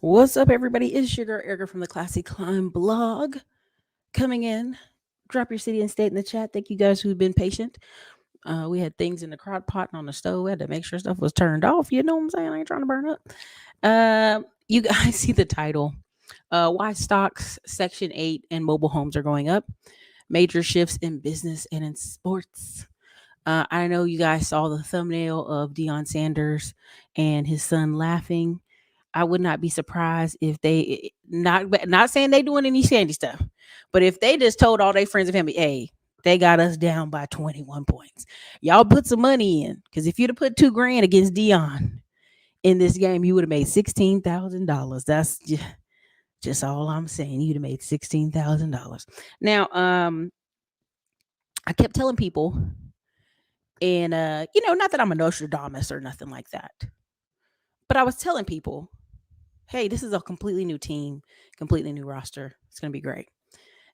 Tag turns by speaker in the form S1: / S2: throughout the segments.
S1: What's up, everybody? It's Sugar Erica from the Classy Climb blog coming in. Drop your city and state in the chat. Thank you guys who've been patient. We had things in the crock pot and on the stove. We had to make sure stuff was turned off. You know what I'm saying? I ain't trying to burn up. You guys see the title. Why stocks, Section 8, and mobile homes are going up. Major shifts in business and in sports. I know you guys saw the thumbnail of Deion Sanders and his son laughing. I would not be surprised if they not saying they doing any shandy stuff, but if they just told all their friends and family, "Hey, they got us down by 21 points. Y'all put some money in, because if you'd have put 2 grand against Dion in this game, you would have made $16,000. That's just all I'm saying. You'd have made $16,000. Now, I kept telling people, and not that I'm a Nostradamus or nothing like that, but I was telling people, hey, this is a completely new team, completely new roster. It's going to be great.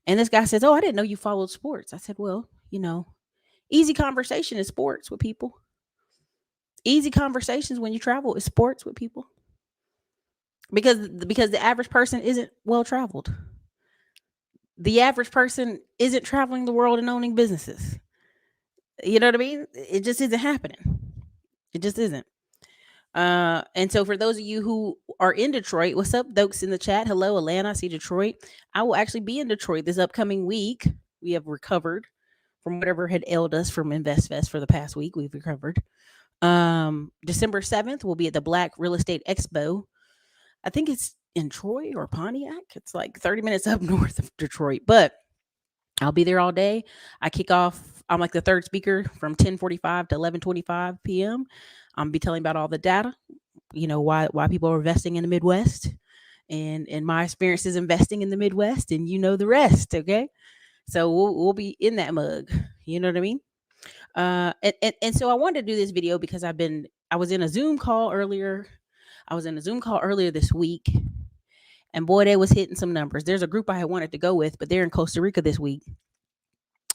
S1: And this guy says, oh, I didn't know you followed sports. I said, well, easy conversation is sports with people. Easy conversations when you travel is sports with people. Because the average person isn't well traveled. The average person isn't traveling the world and owning businesses. You know what I mean? It just isn't happening. It just isn't. And so for those of you who are in Detroit, what's up, Dokes in the chat? Hello, Atlanta. I see Detroit. I will actually be in Detroit this upcoming week. We have recovered from whatever had ailed us from InvestFest for the past week. We've recovered. December 7th, we'll be at the Black Real Estate Expo. I think it's in Troy or Pontiac. It's like 30 minutes up north of Detroit, but I'll be there all day. I kick off. I'm like the third speaker from 10:45 to 11:25 p.m. I'm be telling about all the data, why people are investing in the Midwest, and my experiences investing in the Midwest, and the rest. Okay, so we'll be in that mug. You know what I mean? And so I wanted to do this video because I was in a Zoom call earlier. I was in a Zoom call earlier this week, and boy, they was hitting some numbers. There's a group I had wanted to go with, but they're in Costa Rica this week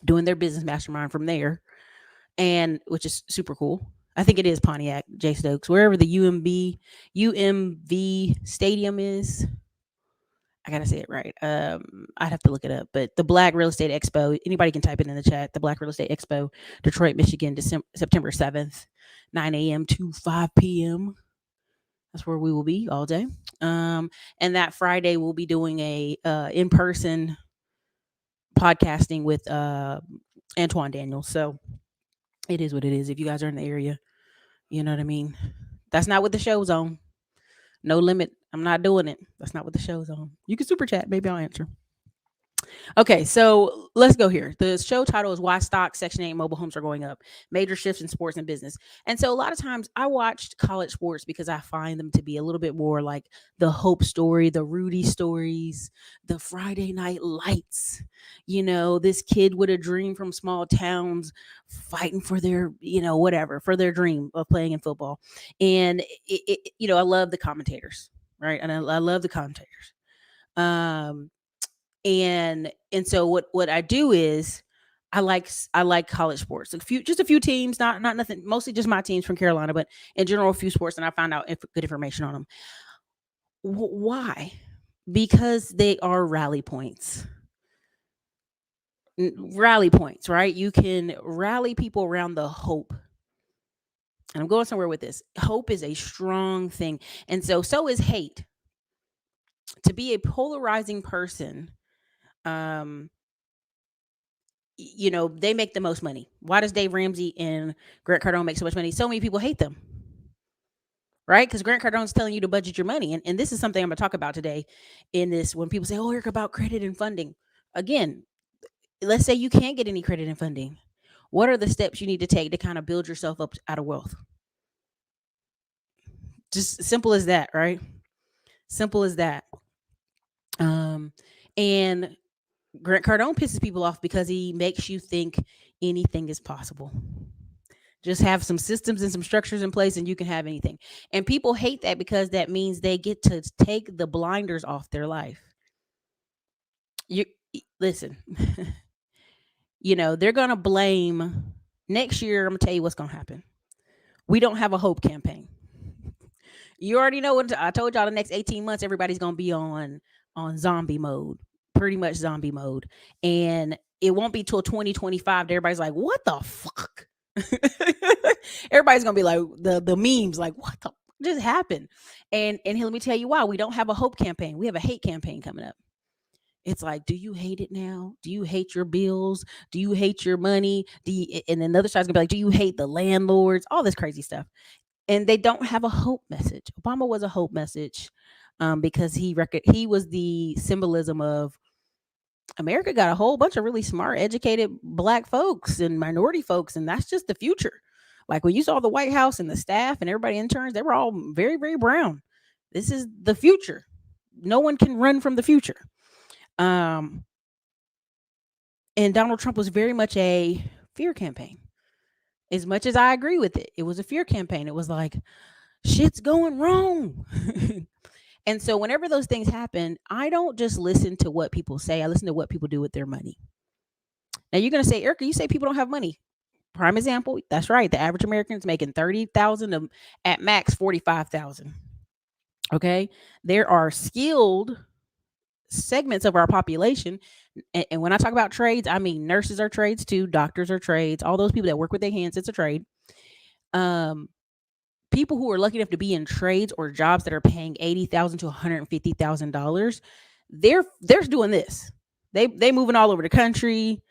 S1: doing their business mastermind from there, and which is super cool. I think it is Pontiac, J Stokes, wherever the UMV Stadium is. I gotta say it right. I'd have to look it up, but the Black Real Estate Expo. Anybody can type it in the chat. The Black Real Estate Expo, Detroit, Michigan, September 7th, 9 a.m. to 5 p.m. That's where we will be all day. And that Friday we'll be doing a in person podcasting with Antoine Daniels. So it is what it is. If you guys are in the area, you know what I mean. That's not what the show's on. No limit. I'm not doing it. That's not what the show's on. You can super chat. Maybe I'll answer. Okay, so let's go here. The show title is Why Stocks, Section 8 Mobile Homes Are Going Up. Major shifts in sports and business. And so a lot of times I watched college sports because I find them to be a little bit more like the Hope story, the Rudy stories, the Friday Night Lights. This kid with a dream from small towns fighting for their, whatever, for their dream of playing in football. And, I love the commentators, right? And I love the commentators. Um, and so what I do is I like college sports. Just a few teams, not nothing, mostly just my teams from Carolina, but in general a few sports, and I find out good information on them. Why? Because they are rally points. Rally points, right? You can rally people around the hope. And I'm going somewhere with this. Hope is a strong thing. And so is hate. To be a polarizing person, they make the most money. Why does Dave Ramsey and Grant Cardone make so much money? So many people hate them, right? Because Grant Cardone's telling you to budget your money. And this is something I'm going to talk about today in this. When people say, oh, Eric, about credit and funding. Again, let's say you can't get any credit and funding. What are the steps you need to take to kind of build yourself up out of wealth? Just simple as that, right? Simple as that. And Grant Cardone pisses people off because he makes you think anything is possible. Just have some systems and some structures in place and you can have anything. And people hate that because that means they get to take the blinders off their life. You listen. They're going to blame next year. I'm going to tell you what's going to happen. We don't have a hope campaign. You already know what I told y'all. The next 18 months, everybody's gonna be on zombie mode, pretty much zombie mode, and it won't be till 2025 that everybody's like, "What the fuck?" Everybody's gonna be like the memes, like, "What the just happened?" And here, let me tell you why. We don't have a hope campaign. We have a hate campaign coming up. It's like, do you hate it now? Do you hate your bills? Do you hate your money? And then the other side's gonna be like, do you hate the landlords? All this crazy stuff. And they don't have a hope message. Obama was a hope message, because he was the symbolism of America got a whole bunch of really smart, educated black folks and minority folks, and that's just the future. Like when you saw the White House and the staff and everybody interns, they were all very, very brown. This is the future. No one can run from the future. Um, and Donald Trump was very much a fear campaign. As much as I agree with it, it was a fear campaign. It was like, shit's going wrong. And so whenever those things happen, I don't just listen to what people say. I listen to what people do with their money. Now you're going to say, Erica, you say people don't have money. Prime example. That's right. The average American is making 30,000 to at max 45,000. Okay. There are skilled segments of our population. And when I talk about trades, I mean nurses are trades too, doctors are trades, all those people that work with their hands, it's a trade. People who are lucky enough to be in trades or jobs that are paying $80,000 to $150,000, they're doing this. They moving all over the country.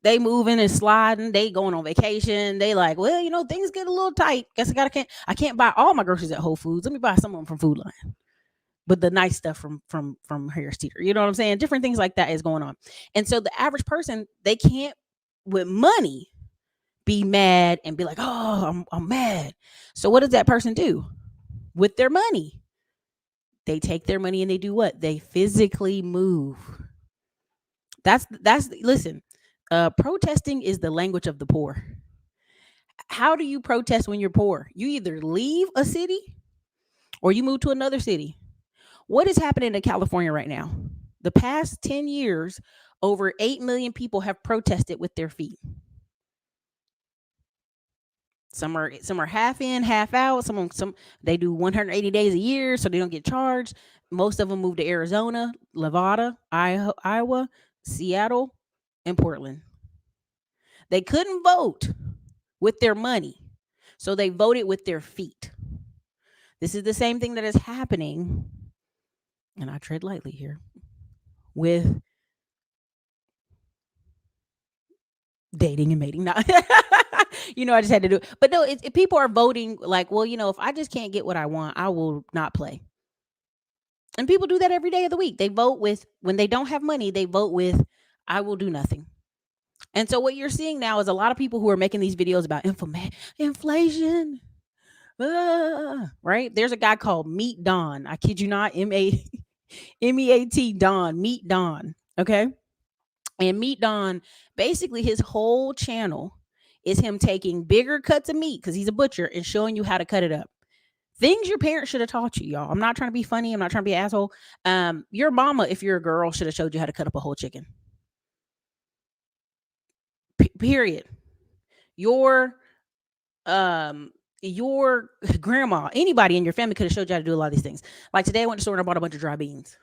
S1: They moving and sliding. They going on vacation. They like, well, things get a little tight. Guess I can't buy all my groceries at Whole Foods. Let me buy some of them from Food Line. But the nice stuff from Harris Teeter. You know what I'm saying? Different things like that is going on. And so the average person, they can't with money be mad and be like, oh, I'm mad. So what does that person do with their money? They take their money and they do what? They physically move. That's listen, protesting is the language of the poor. How do you protest when you're poor? You either leave a city or you move to another city. What is happening in California right now? The past 10 years, over 8 million people have protested with their feet. Some are half in, half out. Some they do 180 days a year, so they don't get charged. Most of them move to Arizona, Nevada, Iowa, Seattle, and Portland. They couldn't vote with their money, so they voted with their feet. This is the same thing that is happening, and I tread lightly here, with dating and mating. Not I just had to do it. But no, if people are voting like, well, if I just can't get what I want, I will not play. And people do that every day of the week. They vote with, when they don't have money, they vote with, I will do nothing. And so what you're seeing now is a lot of people who are making these videos about inflation. Right? There's a guy called Meet Don. I kid you not, MEAT Don, Meet Don. Okay. And Meet Don, basically his whole channel is him taking bigger cuts of meat, because he's a butcher, and showing you how to cut it up. Things your parents should have taught you, y'all. I'm not trying to be funny. I'm not trying to be an asshole. Your mama, if you're a girl, should have showed you how to cut up a whole chicken. Period. Your grandma, anybody in your family could have showed you how to do a lot of these things. Like today, I went to the store and I bought a bunch of dry beans.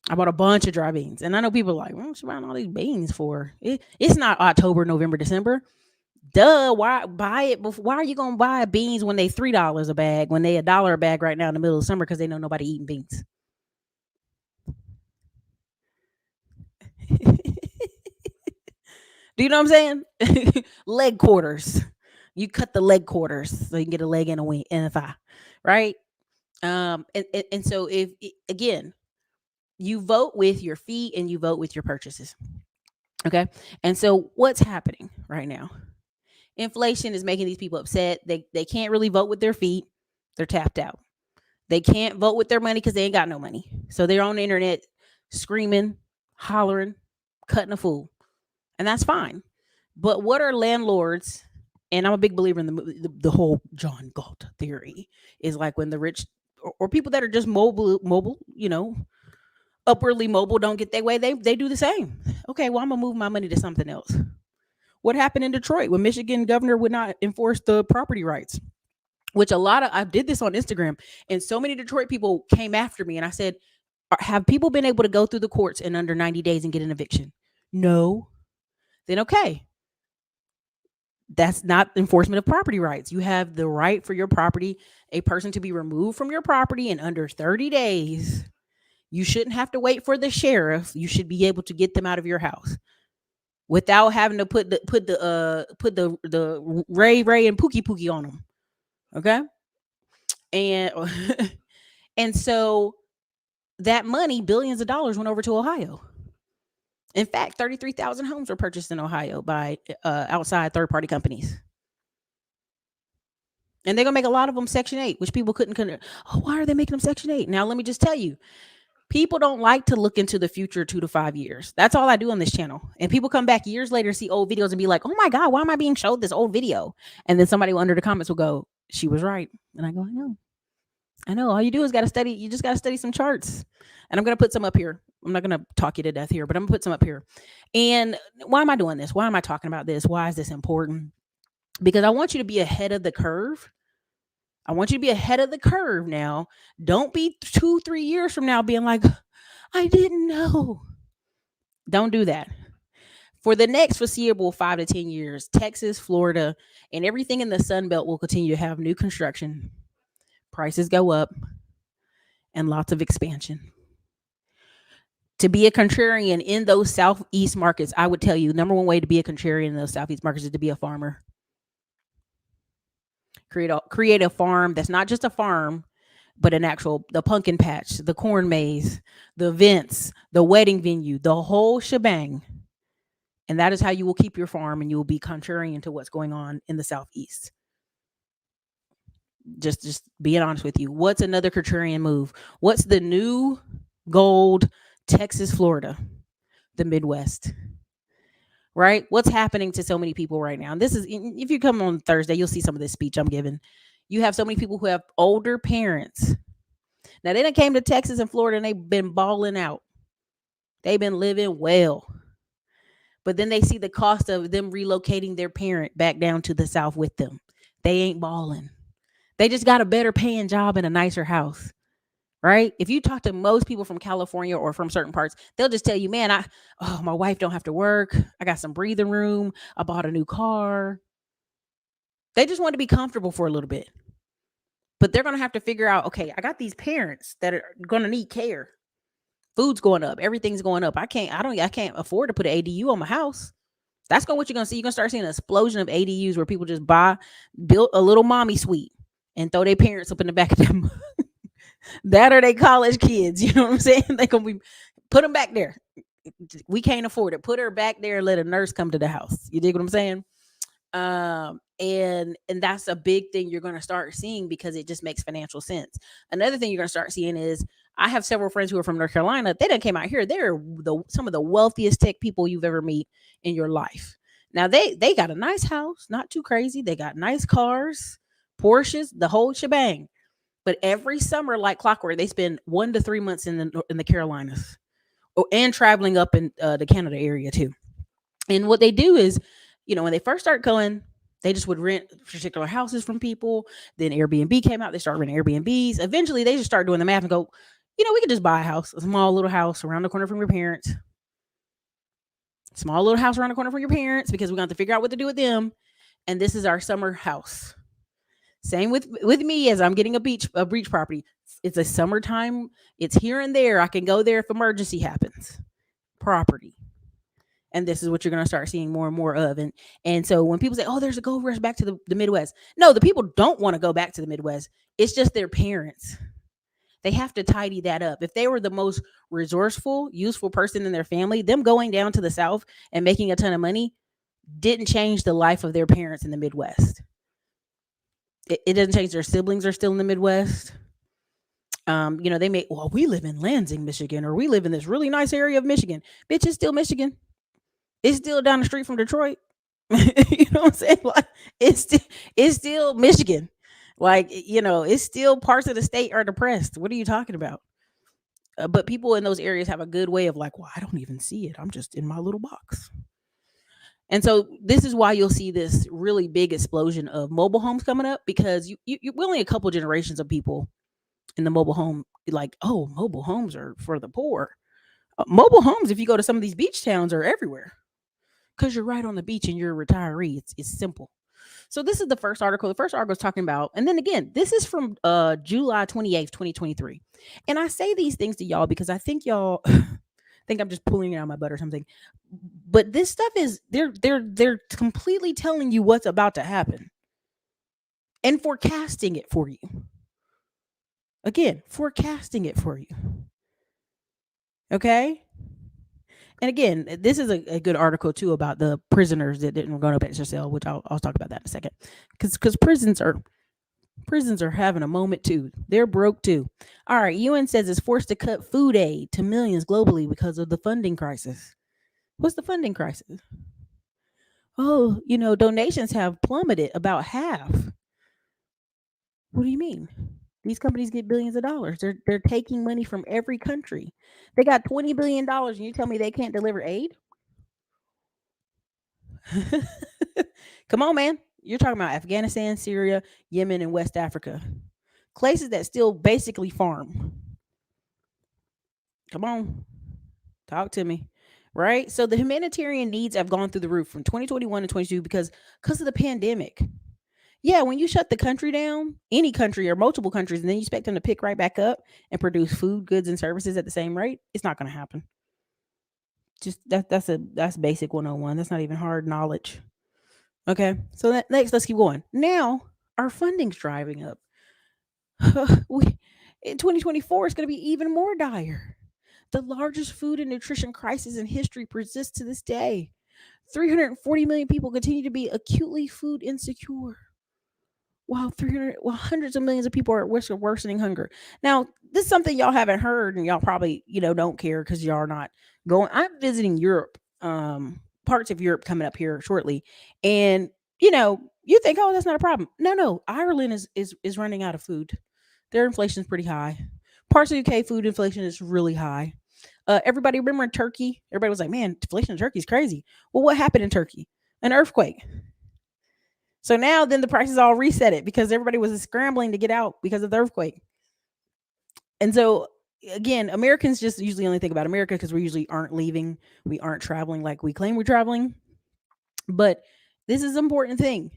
S1: I bought a bunch of dry beans. And I know people are like, what's she buying all these beans for? It's not October, November, December. Duh, why buy it before? Why are you gonna buy beans when they $3 a bag, when they $1 a bag right now in the middle of summer, because they know nobody eating beans? Do you know what I'm saying? Leg quarters. You cut the leg quarters so you can get a leg and a wing and a thigh, right? And so if again, you vote with your feet and you vote with your purchases. Okay. And so what's happening right now? Inflation is making these people upset. They can't really vote with their feet. They're tapped out. They can't vote with their money because they ain't got no money. So they're on the internet screaming, hollering, cutting a fool. And that's fine. But what are landlords? And I'm a big believer in the whole John Galt theory, is like when the rich or people that are just mobile, upwardly mobile, don't get their way, they do the same. Okay, well, I'm gonna move my money to something else. What happened in Detroit when Michigan governor would not enforce the property rights? which I did this on Instagram, and so many Detroit people came after me, and I said, have people been able to go through the courts in under 90 days and get an eviction? No. Then okay, that's not enforcement of property rights. You have the right for your property, a person to be removed from your property in under 30 days. You shouldn't have to wait for the sheriff. You should be able to get them out of your house without having to put the Ray Ray and Pookie Pookie on them. Okay? And and so that money, billions of dollars, went over to Ohio. In fact, 33,000 homes were purchased in Ohio by outside third party companies. And they're going to make a lot of them Section 8, which people couldn't. Oh, why are they making them Section 8? Now, let me just tell you, people don't like to look into the future 2 to 5 years. That's all I do on this channel. And people come back years later, see old videos and be like, oh my God, why am I being showed this old video? And then somebody under the comments will go, she was right. And I go, I know. All you do is got to study. You just got to study some charts. And I'm going to put some up here. I'm not going to talk you to death here, but I'm going to put some up here. And why am I doing this? Why am I talking about this? Why is this important? Because I want you to be ahead of the curve. I want you to be ahead of the curve now. Don't be 2-3 years from now being like, I didn't know. Don't do that. For the next foreseeable 5 to 10 years, Texas, Florida, and everything in the Sun Belt will continue to have new construction. Prices go up and lots of expansion. To be a contrarian in those Southeast markets, I would tell you, number one way to be a contrarian in those Southeast markets is to be a farmer. Create a farm that's not just a farm, but the pumpkin patch, the corn maze, the events, the wedding venue, the whole shebang. And that is how you will keep your farm, and you will be contrarian to what's going on in the Southeast. Just being honest with you. What's another contrarian move? What's the new gold? Texas, Florida, the Midwest. Right? What's happening to so many people right now? And this is, if you come on Thursday, you'll see some of this speech I'm giving. You have so many people who have older parents. Now, they done came to Texas and Florida and they've been balling out. They've been living well. But then they see the cost of them relocating their parent back down to the South with them. They ain't balling. They just got a better paying job and a nicer house. Right? If you talk to most people from California or from certain parts, they'll just tell you, man, my wife don't have to work. I got some breathing room. I bought a new car. They just want to be comfortable for a little bit. But they're going to have to figure out, okay, I got these parents that are going to need care. Food's going up. Everything's going up. I can't afford to put an ADU on my house. That's what you're going to see. You're going to start seeing an explosion of ADUs where people just build a little mommy suite and throw their parents up in the back of them. That are they college kids, you know what I'm saying? They gonna be put them back there. We can't afford it. Put her back there and let a nurse come to the house. You dig what I'm saying? And that's a big thing you're gonna start seeing because it just makes financial sense. Another thing you're gonna start seeing is I have several friends who are from North Carolina. They done came out here. They're some of the wealthiest tech people you've ever meet in your life. Now they got a nice house, not too crazy. They got nice cars, Porsches, the whole shebang. But every summer, like clockwork, they spend 1 to 3 months in the Carolinas, and traveling up in the Canada area too. And what they do is, when they first start going, they just would rent particular houses from people. Then Airbnb came out. They started renting Airbnbs. Eventually, they just start doing the math and go, we could just buy a small little house around the corner from your parents. Small little house around the corner from your parents because we're going to have to figure out what to do with them. And this is our summer house. Same with me as I'm getting a beach property. It's a summertime. It's here and there. I can go there if emergency happens. Property. And this is what you're going to start seeing more and more of. And so when people say, oh, there's a gold rush back to the Midwest. No, the people don't want to go back to the Midwest. It's just their parents. They have to tidy that up. If they were the most resourceful, useful person in their family, them going down to the South and making a ton of money didn't change the life of their parents in the Midwest. It doesn't change. Their siblings are still in the Midwest. They may, we live in Lansing, Michigan, or we live in this really nice area of Michigan. Bitch, it's still Michigan. It's still down the street from Detroit. You know what I'm saying? Like, it's still Michigan. Like, it's still parts of the state are depressed. What are you talking about? But people in those areas have a good way of like, well, I don't even see it. I'm just in my little box. And so this is why you'll see this really big explosion of mobile homes coming up, because we're only a couple generations of people in the mobile home, like, oh, mobile homes are for the poor. Mobile homes, if you go to some of these beach towns, are everywhere because you're right on the beach and you're a retiree. It's simple. So this is the first article. The first article is talking about, and then again, this is from July 28th, 2023. And I say these things to y'all because I think y'all think I'm just pulling it out of my butt or something. But this stuff is, they're completely telling you what's about to happen and forecasting it for you. Again, forecasting it for you. Okay? And again, this is a good article too about the prisoners that didn't go to extra cell, which I'll talk about that in a second. Because prisons are having a moment too. They're broke too. All right, UN says it's forced to cut food aid to millions globally because of the funding crisis. What's the funding crisis? Oh, donations have plummeted about half. What do you mean? These companies get billions of dollars. They're taking money from every country. They got $20 billion, and you tell me they can't deliver aid? Come on, man. You're talking about Afghanistan, Syria, Yemen, and West Africa. Places that still basically farm. Come on. Talk to me. Right? So the humanitarian needs have gone through the roof from 2021 to 22 because of the pandemic. Yeah, when you shut the country down, any country or multiple countries, and then you expect them to pick right back up and produce food, goods, and services at the same rate, it's not going to happen. Just that's basic 101. That's not even hard knowledge. Okay, so next, let's keep going. Now, our funding's driving up. we In 2024, it's going to be even more dire. The largest food and nutrition crisis in history persists to this day. 340 million people continue to be acutely food insecure, while hundreds of millions of people are at risk of worsening hunger. Now, this is something y'all haven't heard, and y'all probably don't care because y'all are not going. I'm visiting Europe, parts of Europe coming up here shortly, and you think, oh, that's not a problem. No, Ireland is running out of food. Their inflation is pretty high. Parts of UK food inflation is really high. Everybody remember in Turkey? Everybody was like, man, inflation in Turkey is crazy. Well, what happened in Turkey? An earthquake. So now then the prices all reset it because everybody was scrambling to get out because of the earthquake. And so again, Americans just usually only think about America because we usually aren't leaving. We aren't traveling like we claim we're traveling. But this is an important thing.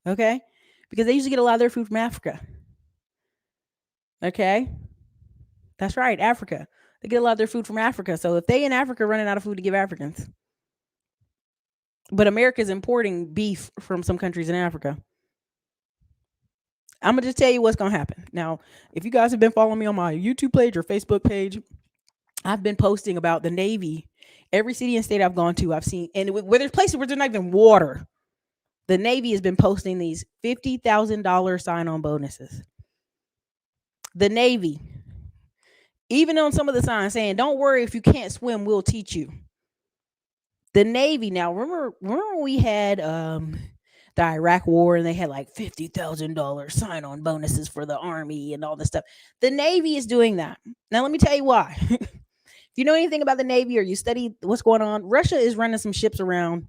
S1: Okay? Because they usually get a lot of their food from Africa. Okay? That's right, Africa. They get a lot of their food from Africa. So if they in Africa running out of food to give Africans, but America's importing beef from some countries in Africa, I'm gonna just tell you what's gonna happen. Now, if you guys have been following me on my YouTube page or Facebook page, I've been posting about the Navy. Every city and state I've gone to, I've seen, and where there's places where there's not even water, the Navy has been posting these $50,000 sign-on bonuses. The Navy, even on some of the signs saying, "Don't worry if you can't swim, we'll teach you." The Navy. Now, remember when we had the Iraq War and they had like $50,000 sign-on bonuses for the Army and all this stuff. The Navy is doing that. Now, let me tell you why. If you know anything about the Navy or you study what's going on, Russia is running some ships around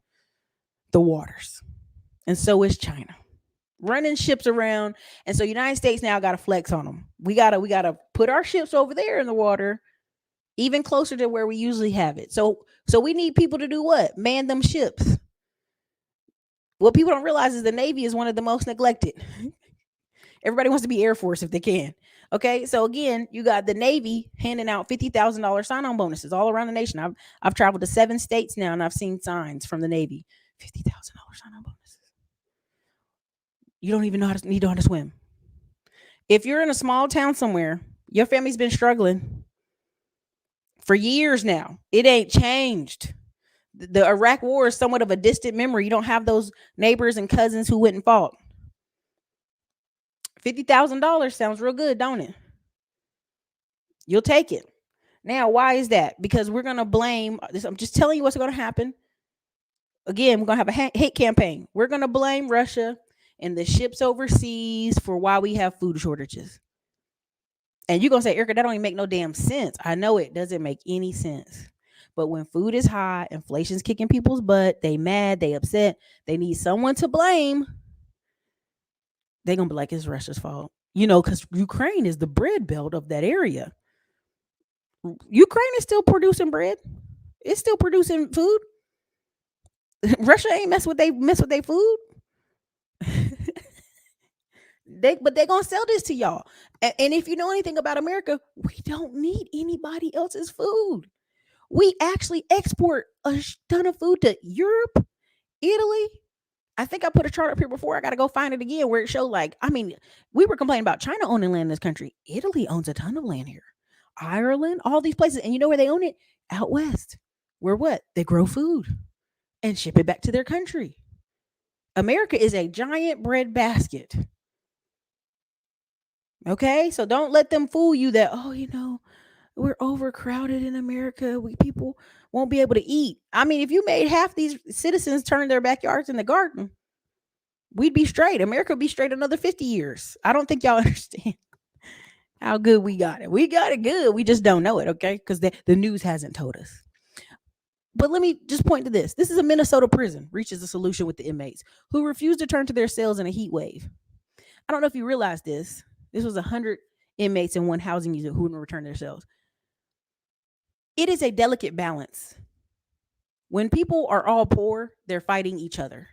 S1: the waters, and so is China, running ships around. And so United States now got to flex on them. We gotta put our ships over there in the water, even closer to where we usually have it. So we need people to do what? Man them ships. What people don't realize is the Navy is one of the most neglected. Everybody wants to be Air Force if they can. Okay, so again, you got the Navy handing out $50,000 sign-on bonuses all around the nation. I've traveled to 7 states now, and I've seen signs from the Navy, $50,000 sign-on bonuses. You don't even need to know how to swim. If you're in a small town somewhere, your family's been struggling for years now. It ain't changed. The Iraq War is somewhat of a distant memory. You don't have those neighbors and cousins who went and fought. $50,000 sounds real good, don't it? You'll take it. Now, why is that? Because we're going to blame this. I'm just telling you what's going to happen. Again, we're going to have a hate campaign. We're going to blame Russia and the ships overseas for why we have food shortages. And you're going to say, Erica, that don't even make no damn sense. I know it doesn't make any sense. But when food is high, inflation's kicking people's butt, they mad, they upset, they need someone to blame, they're going to be like, it's Russia's fault. Because Ukraine is the bread belt of that area. Ukraine is still producing bread. It's still producing food. Russia ain't mess with their food. But they're gonna sell this to y'all. And if you know anything about America, we don't need anybody else's food. We actually export a ton of food to Europe, Italy. I think I put a chart up here before. I gotta go find it again where it showed we were complaining about China owning land in this country. Italy owns a ton of land here. Ireland, all these places. And you know where they own it? Out west. Where what? They grow food and ship it back to their country. America is a giant bread basket. Okay? So don't let them fool you that, we're overcrowded in America. People won't be able to eat. I mean, if you made half these citizens turn their backyards into garden, we'd be straight. America would be straight another 50 years. I don't think y'all understand how good we got it. We got it good. We just don't know it, okay? Because the news hasn't told us. But let me just point to this. This is a Minnesota prison reaches a solution with the inmates who refuse to turn to their cells in a heat wave. I don't know if you realize this. This was 100 inmates in one housing unit who wouldn't return to their cells. It is a delicate balance. When people are all poor, they're fighting each other.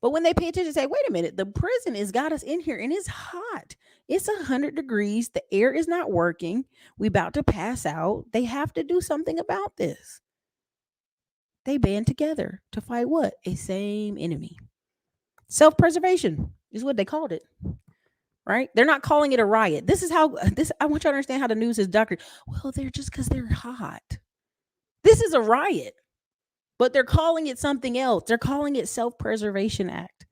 S1: But when they pay attention and say, wait a minute, the prison has got us in here and it's hot. It's 100 degrees. The air is not working. We about to pass out. They have to do something about this. They band together to fight what? A same enemy. Self-preservation is what they called it. Right? They're not calling it a riot. I want you to understand how the news is doctored. Well, they're just because they're hot. This is a riot. But they're calling it something else. They're calling it Self-Preservation Act.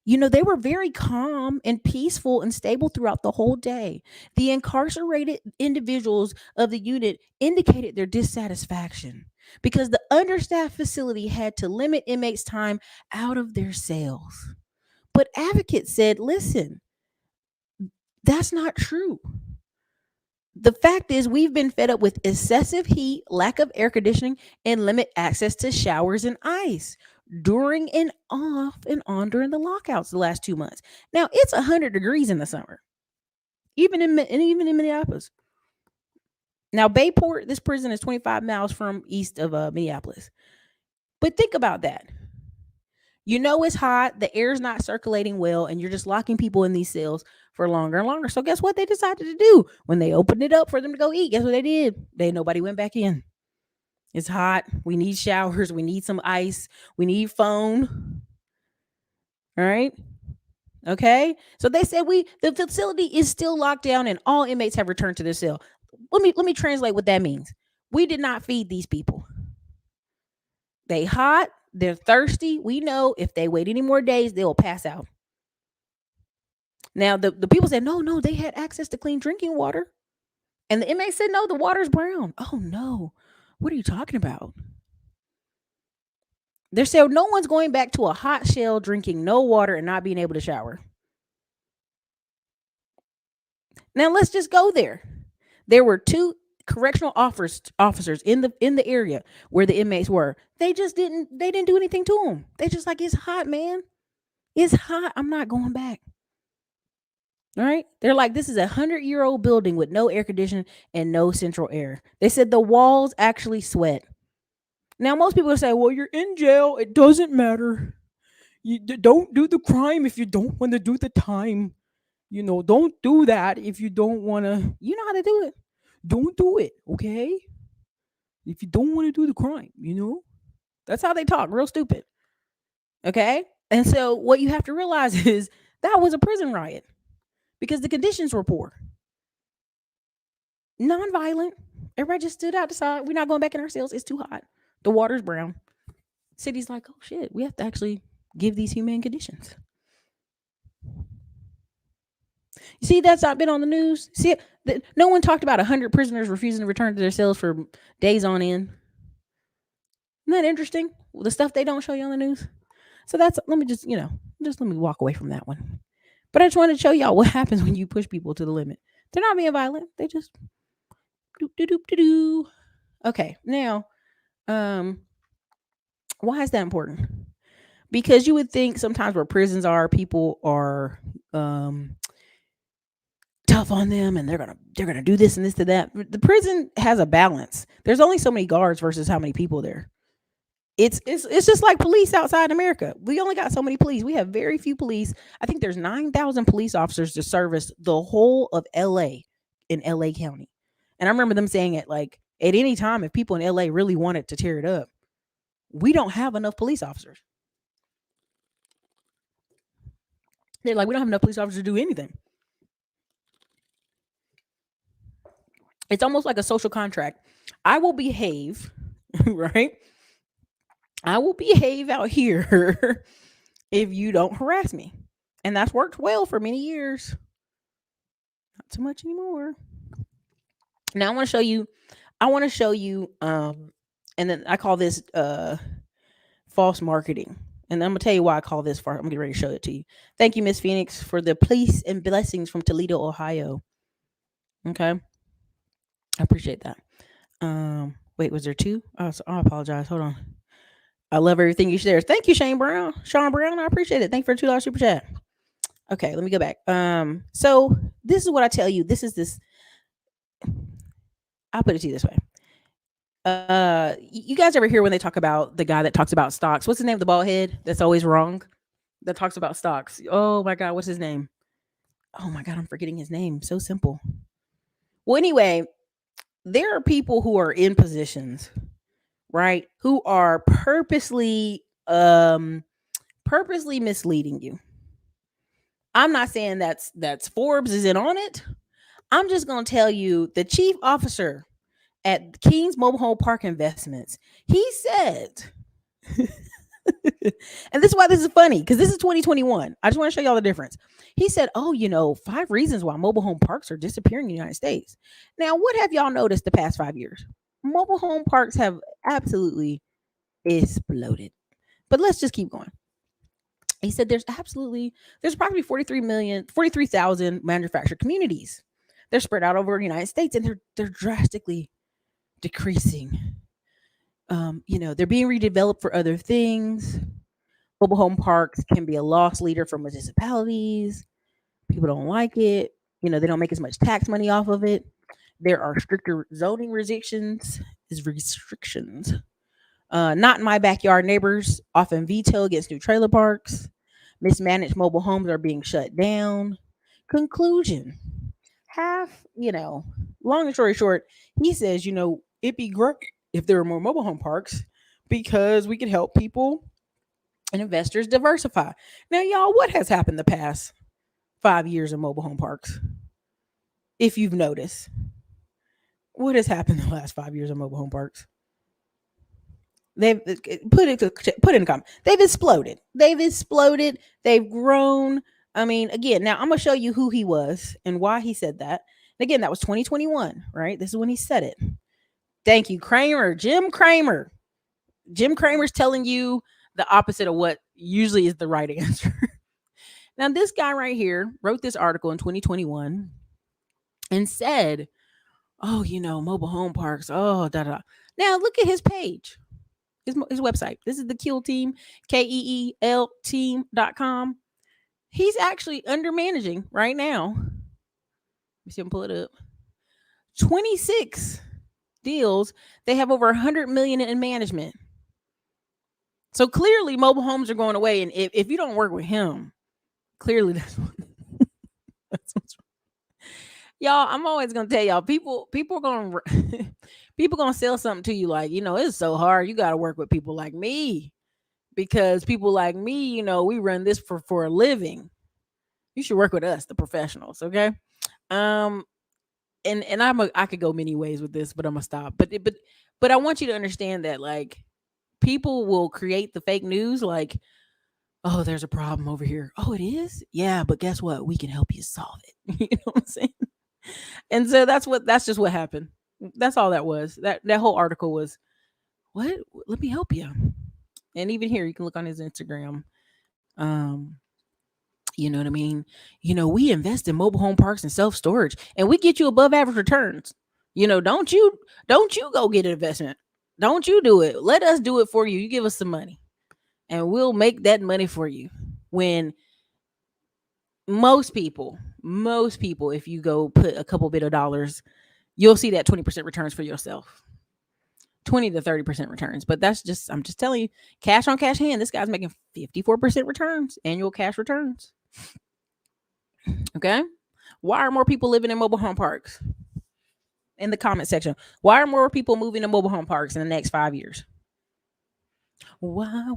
S1: They were very calm and peaceful and stable throughout the whole day. The incarcerated individuals of the unit indicated their dissatisfaction because the understaffed facility had to limit inmates' time out of their cells. But advocates said, listen, that's not true. The fact is, we've been fed up with excessive heat, lack of air conditioning, and limit access to showers and ice during and off and on during the lockouts the last 2 months. Now, it's 100 degrees in the summer, even in Minneapolis. Now, Bayport, this prison is 25 miles from east of Minneapolis. But think about that. It's hot, the air's not circulating well, and you're just locking people in these cells for longer and longer. So guess what they decided to do? When they opened it up for them to go eat, guess what they did? Nobody went back in. It's hot. We need showers. We need some ice. We need phone. All right. Okay. So they said the facility is still locked down and all inmates have returned to their cell. Let me translate what that means. We did not feed these people. They hot. They're thirsty. We know if they wait any more days, they'll pass out. Now, the people said, no, they had access to clean drinking water. And the inmate said, no, the water's brown. Oh, no. What are you talking about? They said no one's going back to a hot shell drinking no water and not being able to shower. Now, let's just go there. There were 2 correctional officers in the area where the inmates were. They didn't do anything to them. They just like, it's hot, man. It's hot. I'm not going back. All right. They're like, this is a 100-year-old building with no air conditioning and no central air. They said the walls actually sweat. Now, most people say, well, you're in jail. It doesn't matter. You don't do the crime if you don't want to do the time. Don't do that if you don't want to. You know how to do it. Don't do it, okay? If you don't want to do the crime, That's how they talk, real stupid. Okay? And so what you have to realize is that was a prison riot because the conditions were poor. Non-violent. Everybody just stood out the side. We're not going back in our cells. It's too hot. The water's brown. City's like, oh, shit, we have to actually give these humane conditions. You see, that's not been on the news. See, no one talked about 100 prisoners refusing to return to their cells for days on end. Isn't that interesting? The stuff they don't show you on the news. So let me walk away from that one. But I just wanted to show y'all what happens when you push people to the limit. They're not being violent. They just do. Okay, now Um, why is that important? Because you would think sometimes where prisons are, people are um tough on them and they're gonna do this and this to that. The prison has a balance. There's only so many guards versus how many people there. It's just like police outside America. We only got so many police. We have very few police. I think there's 9,000 police officers to service the whole of LA in LA County. And I remember them saying it like at any time if people in LA really wanted to tear it up, we don't have enough police officers. They're like we don't have enough police officers to do anything. It's almost like a social contract. I will behave, right? I will behave out here if you don't harass me. And that's worked well for many years. Not so much anymore. Now I want to show you and then I call this false marketing. And I'm gonna tell you why I call this I'm getting ready to show it to you. Thank you, Miss Phoenix, for the peace and blessings from Toledo, Ohio. Okay. I appreciate that. Wait, was there two? Oh, I apologize. Hold on. I love everything you share. Thank you, Shane Brown. Sean Brown, I appreciate it. Thank you for $2 super chat. Okay, let me go back. So this is what I tell you. I'll put it to you this way. You guys ever hear when they talk about the guy that talks about stocks? What's the name of the bald head that's always wrong? That talks about stocks. Oh my god, what's his name? Oh my god, I'm forgetting his name. So simple. Well, anyway, there are people who are in positions, right? Who are purposely misleading you. I'm not saying that's Forbes is in on it. I'm just going to tell you the chief officer at Kings Mobile Home Park Investments, he said, and this is why this is funny because this is 2021. I just want to show y'all the difference. He said, "Oh, 5 reasons why mobile home parks are disappearing in the United States." Now, what have y'all noticed the past 5 years? Mobile home parks have absolutely exploded. But let's just keep going. He said there's probably 43,000 manufactured communities. They're spread out over the United States and they're drastically decreasing. They're being redeveloped for other things. Mobile home parks can be a loss leader for municipalities. People don't like it. They don't make as much tax money off of it. There are stricter zoning restrictions. Not in my backyard neighbors often veto against new trailer parks. Mismanaged mobile homes are being shut down. Conclusion. Long and story short, he says, it'd be great if there were more mobile home parks because we could help people and investors diversify. Now, y'all, what has happened the past 5 years in mobile home parks? If you've noticed, what has happened the last 5 years in mobile home parks? They've put in the comment. They've exploded. They've grown. I mean, again, now I'm gonna show you who he was and why he said that. And again, that was 2021, right? This is when he said it. Thank you, Kramer. Jim Kramer. Jim Kramer's telling you the opposite of what usually is the right answer. Now, this guy right here wrote this article in 2021 and said, "Oh, mobile home parks. Oh, da da." Now look at his page. His website. This is the Keel Team, KEEL team.com. He's actually under managing right now. Let me see him pull it up. 26 deals. They have over 100 million in management. So clearly mobile homes are going away. And if you don't work with him, clearly that's what's wrong. Y'all, I'm always gonna tell y'all, people are gonna people gonna sell something to you like, it's so hard. You gotta work with people like me. Because people like me, we run this for a living. You should work with us, the professionals, okay? And I could go many ways with this, but I'm gonna stop. But I want you to understand that like people will create the fake news like, oh, there's a problem over here. Oh, it is? Yeah, but guess what? We can help you solve it. You know what I'm saying? And so that's just what happened. That's all that was. That whole article was, what? Let me help you. And even here, you can look on his Instagram. You know what I mean? We invest in mobile home parks and self storage, and we get you above average returns. Don't you go get an investment. Don't you do it. Let us do it for you. You give us some money and we'll make that money for you. When most people, if you go put a couple bit of dollars, you'll see that 20% returns for yourself. 20 to 30% returns. But I'm just telling you, cash on cash hand. This guy's making 54% returns, annual cash returns. Okay. Why are more people living in mobile home parks? In the comment section, why are more people moving to mobile home parks in the next 5 years? Why?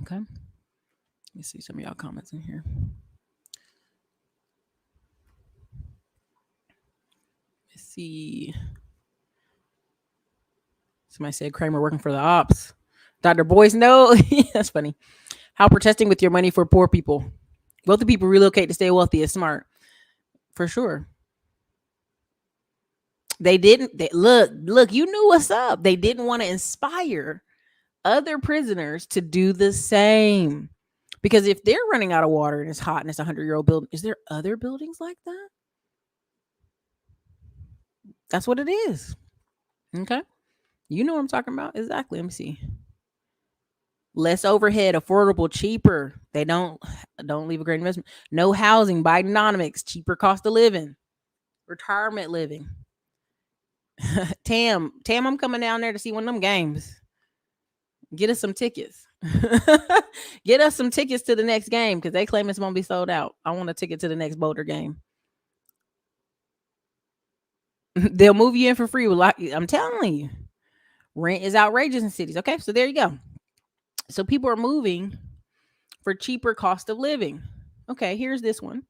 S1: Okay. Let me see some of y'all comments in here. Let's see. Somebody said Kramer working for the ops. Dr. Boyce, no. That's funny. How protesting with your money for poor people. Wealthy people relocate to stay wealthy is smart. For sure. They didn't. Look, you knew what's up. They didn't want to inspire other prisoners to do the same. Because if they're running out of water and it's hot and it's a 100-year-old building, is there other buildings like that? That's what it is. Okay. You know what I'm talking about? Exactly. Let me see. Less overhead, affordable, cheaper. They don't leave a great investment. No housing, Bidenomics, cheaper cost of living, retirement living. Tam, I'm coming down there to see one of them games. Get us some tickets. Get us some tickets to the next game because they claim it's going to be sold out. I want a ticket to the next Boulder game. They'll move you in for free. I'm telling you, rent is outrageous in cities. Okay, so there you go. So people are moving for cheaper cost of living. Okay, here's this one.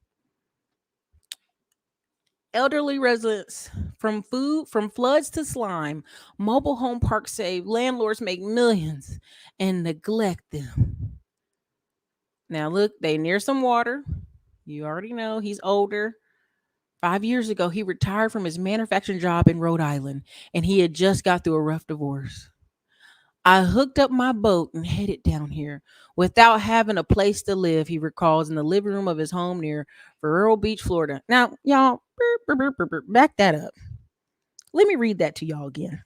S1: Elderly residents from floods to slime. Mobile home parks save landlords make millions and neglect them. Now look, they near some water. You already know he's older. 5 years ago, he retired from his manufacturing job in Rhode Island, and he had just got through a rough divorce. I hooked up my boat and headed down here without having a place to live, he recalls in the living room of his home near Vero Beach, Florida. Now, y'all, back that up. Let me read that to y'all again.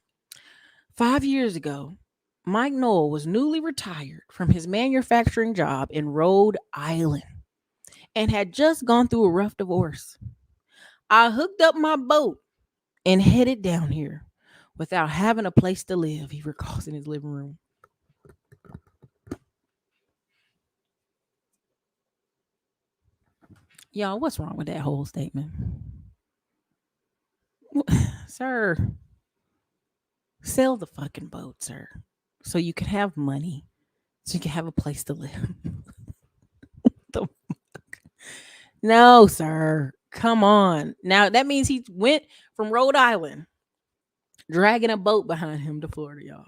S1: 5 years ago, Mike Knoll was newly retired from his manufacturing job in Rhode Island and had just gone through a rough divorce. I hooked up my boat and headed down here without having a place to live, he recalls in his living room. Y'all, what's wrong with that whole statement? Sir, sell the fucking boat, sir, so you can have money, so you can have a place to live. The fuck? No, sir. Come on. Now, that means he went from Rhode Island dragging a boat behind him to Florida, y'all.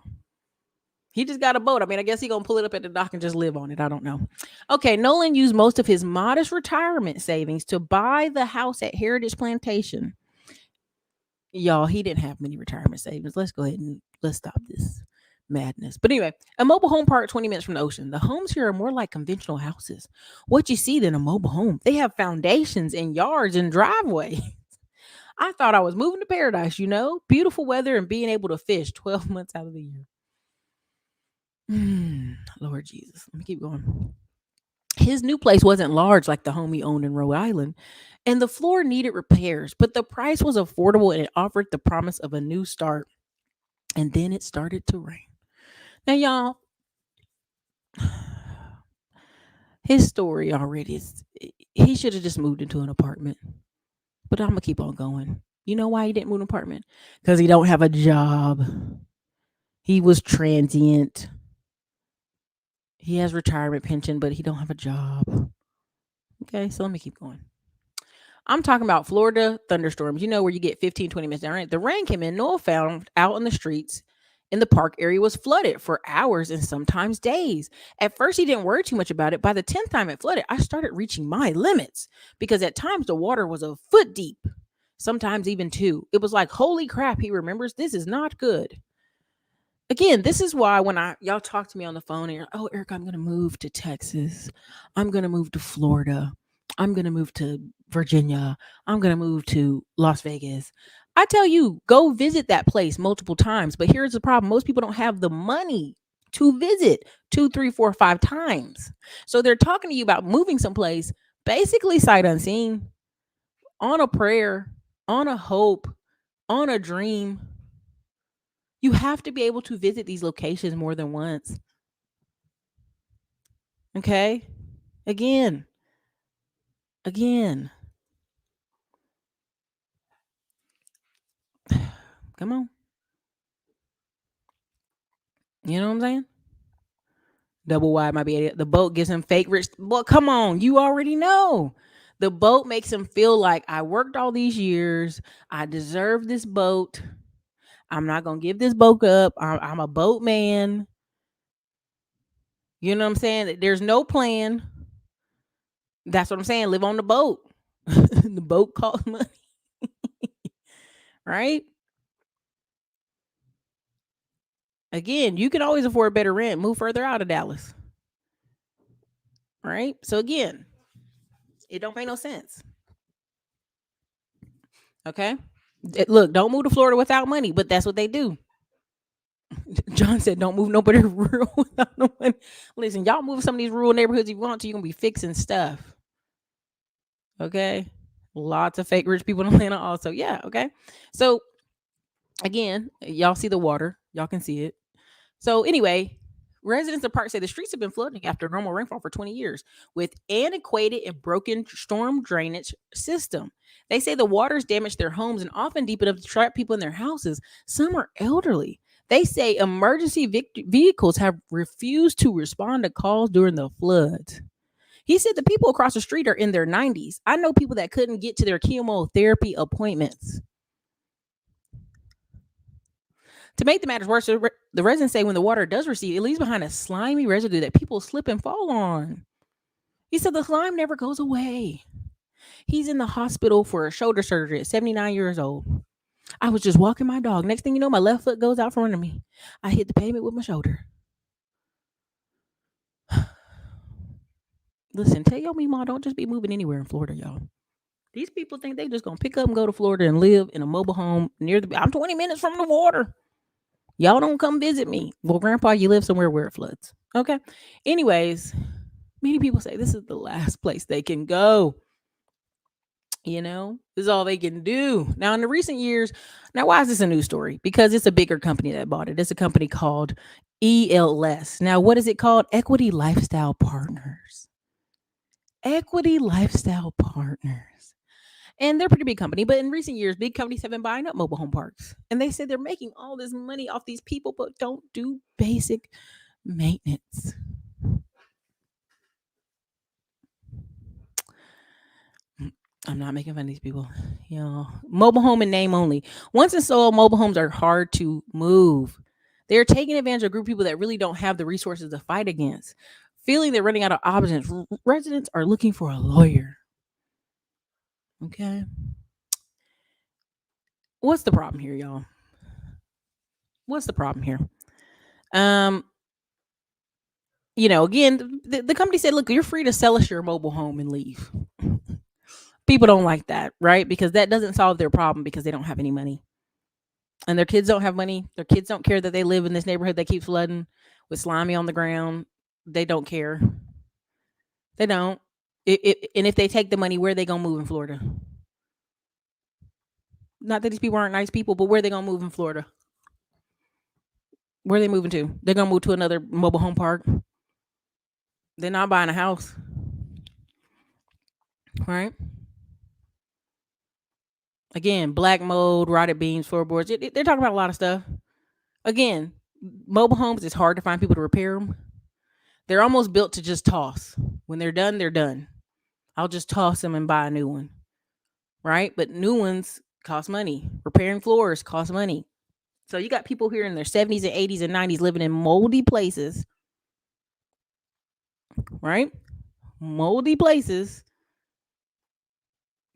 S1: He just got a boat. I mean, I guess he gonna pull it up at the dock and just live on it. I don't know. Okay, Nolan used most of his modest retirement savings to buy the house at Heritage Plantation. Y'all, he didn't have many retirement savings. Let's go ahead and let's stop this madness. But anyway, a mobile home park 20 minutes from the ocean. The homes here are more like conventional houses. What you see than a mobile home. They have foundations and yards and driveways. I thought I was moving to paradise, beautiful weather and being able to fish 12 months out of the year. Lord Jesus. Let me keep going. His new place wasn't large like the home he owned in Rhode Island, and the floor needed repairs, but the price was affordable and it offered the promise of a new start. And then it started to rain. Now, y'all, his story already is he should have just moved into an apartment. But I'm gonna keep on going. You know why he didn't move to an apartment? Because he don't have a job. He was transient. He has retirement pension, but he don't have a job. Okay, so let me keep going. I'm talking about Florida thunderstorms, where you get 15, 20 minutes down. Right? The rain came in. Noah found out in the streets in the park area was flooded for hours and sometimes days. At first, he didn't worry too much about it. By the 10th time it flooded, I started reaching my limits because at times the water was a foot deep, sometimes even 2. It was like, holy crap, he remembers this is not good. Again, this is why when y'all talk to me on the phone and you're, oh, Eric, I'm going to move to Texas. I'm going to move to Florida. I'm going to move to Virginia. I'm going to move to Las Vegas. I tell you, go visit that place multiple times. But here's the problem: most people don't have the money to visit two, three, four, 5 times. So they're talking to you about moving someplace, basically sight unseen, on a prayer, on a hope, on a dream. You have to be able to visit these locations more than once. Okay? Again. Again. Come on. You know what I'm saying? Double wide might be the boat gives him fake rich. Well, come on, you already know. The boat makes him feel like I worked all these years. I deserve this boat. I'm not gonna give this boat up. I'm a boat man. You know what I'm saying? There's no plan. That's what I'm saying. Live on the boat. The boat costs money, right? Again, you can always afford better rent. Move further out of Dallas, right? So again, it don't make no sense. Okay. Look, don't move to Florida without money, but that's what they do. John said, "Don't move nobody rural without no money." Listen, y'all move some of these rural neighborhoods if you want to. You're gonna be fixing stuff. Okay, lots of fake rich people in Atlanta. Also, yeah. Okay, so again, y'all see the water. Y'all can see it. So anyway, residents of Park say the streets have been flooding after normal rainfall for 20 years with antiquated and broken storm drainage system. They say the waters damage their homes and often deep enough to trap people in their houses. Some are elderly. They say emergency vehicles have refused to respond to calls during the floods. He said the people across the street are in their 90s. I know people that couldn't get to their chemotherapy appointments. To make the matters worse, the residents say when the water does recede, it leaves behind a slimy residue that people slip and fall on. He said the slime never goes away. He's in the hospital for a shoulder surgery at 79 years old. I was just walking my dog. Next thing you know, my left foot goes out from under me. I hit the pavement with my shoulder. Listen, tell your mama don't just be moving anywhere in Florida, y'all. These people think they just gonna pick up and go to Florida and live in a mobile home near the. I'm 20 minutes from the water. Y'all don't come visit me. Well, Grandpa, you live somewhere where it floods. Okay. Anyways, many people say this is the last place they can go. This is all they can do. Now, in the recent years, now, why is this a news story? Because it's a bigger company that bought it. It's a company called ELS. Now, what is it called? Equity Lifestyle Partners. Equity Lifestyle Partners. And they're a pretty big company, but in recent years, big companies have been buying up mobile home parks. And they say they're making all this money off these people, but don't do basic maintenance. I'm not making fun of these people. Mobile home in name only. Once installed, mobile homes are hard to move. They're taking advantage of a group of people that really don't have the resources to fight against. Feeling they're running out of options, residents are looking for a lawyer. Okay. What's the problem here, y'all? What's the problem here? Again, the company said, look, you're free to sell us your mobile home and leave. People don't like that, right? Because that doesn't solve their problem because they don't have any money. And their kids don't have money. Their kids don't care that they live in this neighborhood that keeps flooding with slimy on the ground. They don't care. They don't. And if they take the money, where are they going to move in Florida? Not that these people aren't nice people, but where are they going to move in Florida? Where are they moving to? They're going to move to another mobile home park. They're not buying a house. Right? Again, black mold, rotted beams, floorboards. They're talking about a lot of stuff. Again, mobile homes, it's hard to find people to repair them. They're almost built to just toss. When they're done, they're done. I'll just toss them and buy a new one. Right? But new ones cost money. Repairing floors cost money. So you got people here in their 70s and 80s and 90s living in moldy places. Right? Moldy places.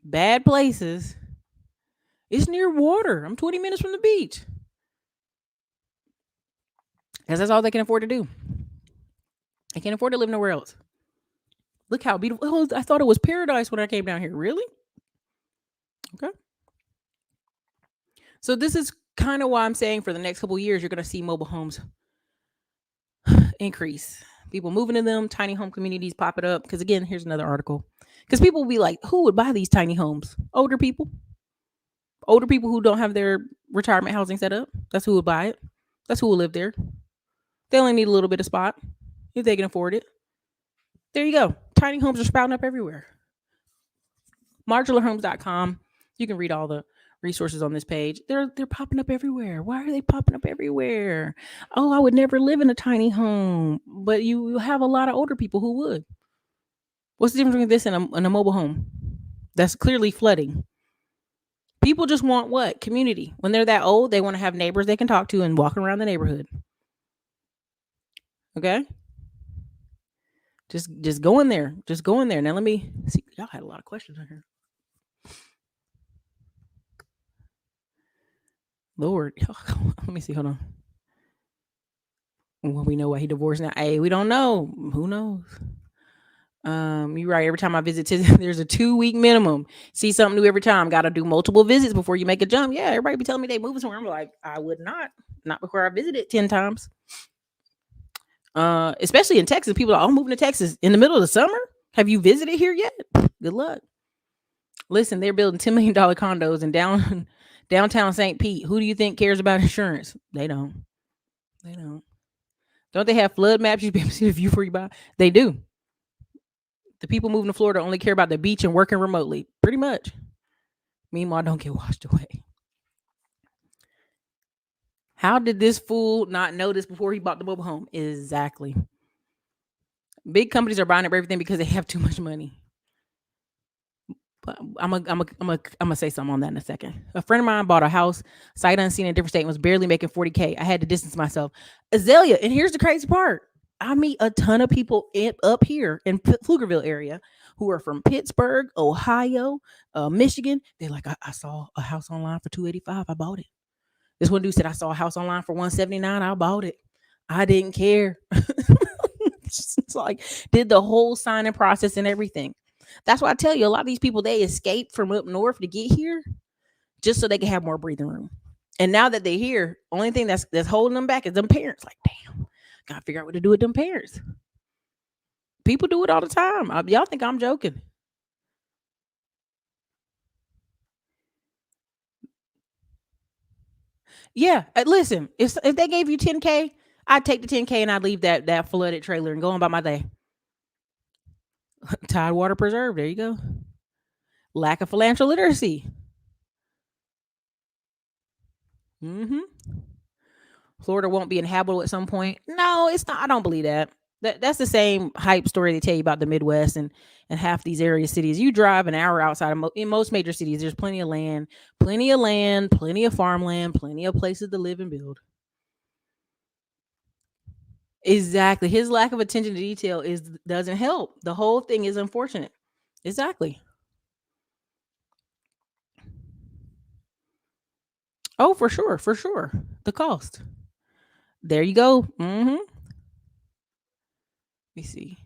S1: Bad places. It's near water. I'm 20 minutes from the beach. Because that's all they can afford to do. They can't afford to live nowhere else. Look how beautiful. Oh, I thought it was paradise when I came down here. Really? Okay. So this is kind of why I'm saying for the next couple of years, you're going to see mobile homes increase. People moving in them, tiny home communities popping up. Because again, here's another article. Because people will be like, who would buy these tiny homes? Older people who don't have their retirement housing set up. That's who would buy it. That's who will live there. They only need a little bit of spot if they can afford it. There you go. Tiny homes are sprouting up everywhere. Modularhomes.com. You can read all the resources on this page. They're popping up everywhere. Why are they popping up everywhere? Oh, I would never live in a tiny home, but you have a lot of older people who would. What's the difference between this and a mobile home? That's clearly flooding. People just want what? Community. When they're that old, they want to have neighbors they can talk to and walk around the neighborhood. Okay? Just go in there. Just go in there. Now let me see. Y'all had a lot of questions on here. Lord. Let me see. Hold on. Well, we know why he divorced now. Hey, we don't know. Who knows? You're right. Every time I visit, there's a 2-week minimum. See something new every time. Got to do multiple visits before you make a jump. Yeah, everybody be telling me they moving somewhere. I'm like, I would not before I visited 10 times. Especially in Texas, people are all moving to Texas in the middle of the summer. Have you visited here yet? Good luck. Listen, they're building $10 million condos in downtown St. Pete. Who do you think cares about insurance? They don't. They don't. Don't they have flood maps you can see the view before you buy? They do. The people moving to Florida only care about the beach and working remotely, pretty much. Meanwhile, don't get washed away. How did this fool not know this before he bought the mobile home? Exactly. Big companies are buying up everything because they have too much money. But I'm gonna say something on that in a second. A friend of mine bought a house, sight unseen in a different state, and was barely making 40K. I had to distance myself. Azalea, and here's the crazy part. I meet a ton of people up here in Pflugerville area who are from Pittsburgh, Ohio, Michigan. They're like, I saw a house online for 285. I bought it. This one dude said, I saw a house online for 179. I bought it. I didn't care. It's like, did the whole signing process and everything. That's why I tell you, a lot of these people, they escape from up north to get here just so they can have more breathing room. And now that they're here, only thing that's holding them back is them parents. Like, damn, gotta figure out what to do with them parents. People do it all the time. Y'all think I'm joking? Yeah, listen. If they gave you 10K, I'd take the 10K and I'd leave that flooded trailer and go on by my day. Tidewater Preserve. There you go. Lack of financial literacy. Mm-hmm. Florida won't be inhabitable at some point. No, it's not. I don't believe that. That's the same hype story they tell you about the Midwest and half these area cities. You drive an hour outside of in most major cities. There's plenty of land, plenty of farmland, plenty of places to live and build. Exactly. His lack of attention to detail doesn't help. The whole thing is unfortunate. Exactly. Oh, for sure, for sure. The cost. There you go. Mm-hmm. Let me see.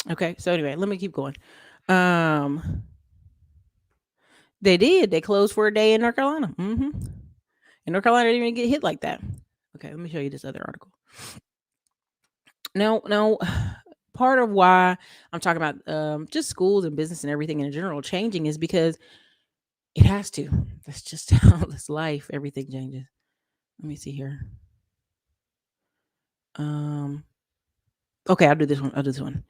S1: Okay, so anyway, let me keep going. Um, they did. They closed for a day in North Carolina. Mm-hmm. And North Carolina didn't even get hit like that. Okay, let me show you this other article. No, part of why I'm talking about just schools and business and everything in general changing is because it has to. That's just how this life, everything changes. Let me see here. Okay, I'll do this one.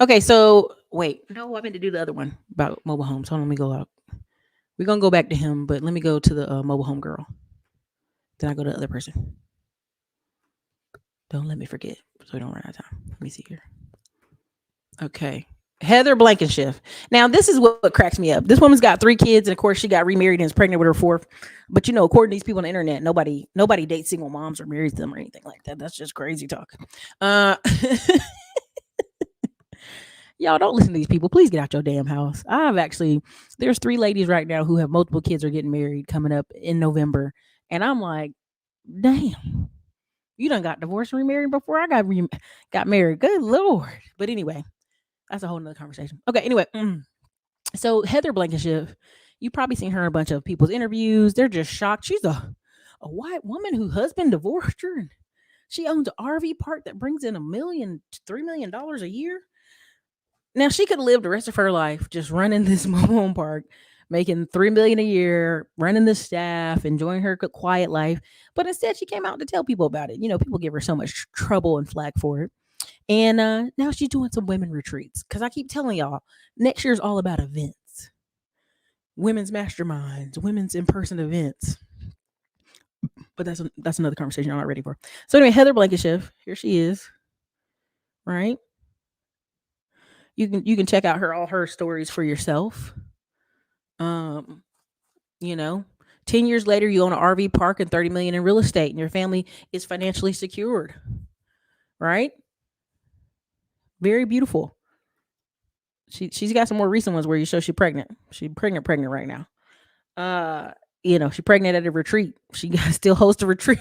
S1: Okay, so wait. No, I meant to do the other one about mobile homes. Hold on, let me go out. We're gonna go back to him, but let me go to the mobile home girl. Then I go to the other person. Don't let me forget, so we don't run out of time. Let me see here. Okay. Heather Blankenship. Now, this is what cracks me up. This woman's got 3 kids, and of course, she got remarried and is pregnant with her 4th. But according to these people on the internet, nobody dates single moms or marries them or anything like that. That's just crazy talk. Y'all don't listen to these people. Please get out your damn house. There's 3 ladies right now who have multiple kids or getting married coming up in November. And I'm like, damn, you done got divorced and remarried before I got married. Good Lord. But anyway, that's a whole nother conversation. Okay, anyway, so Heather Blankenship, you probably seen her in a bunch of people's interviews. They're just shocked. She's a white woman whose husband divorced her, and she owns an RV park that brings in $3 million a year. Now she could live the rest of her life just running this mobile home park, making $3 million a year, running the staff, enjoying her quiet life. But instead, she came out to tell people about it. People give her so much trouble and flack for it. And now she's doing some women retreats. Because I keep telling y'all, next year is all about events, women's masterminds, women's in-person events. But that's another conversation I'm not ready for. So anyway, Heather Blankenship, here she is, right? You can check out all her stories for yourself. Um, you know, 10 years later, you own an RV park and 30 million in real estate, and your family is financially secured, right? Very beautiful. She's got some more recent ones where you show she's pregnant. She's pregnant right now. She's pregnant at a retreat. She got still host a retreat.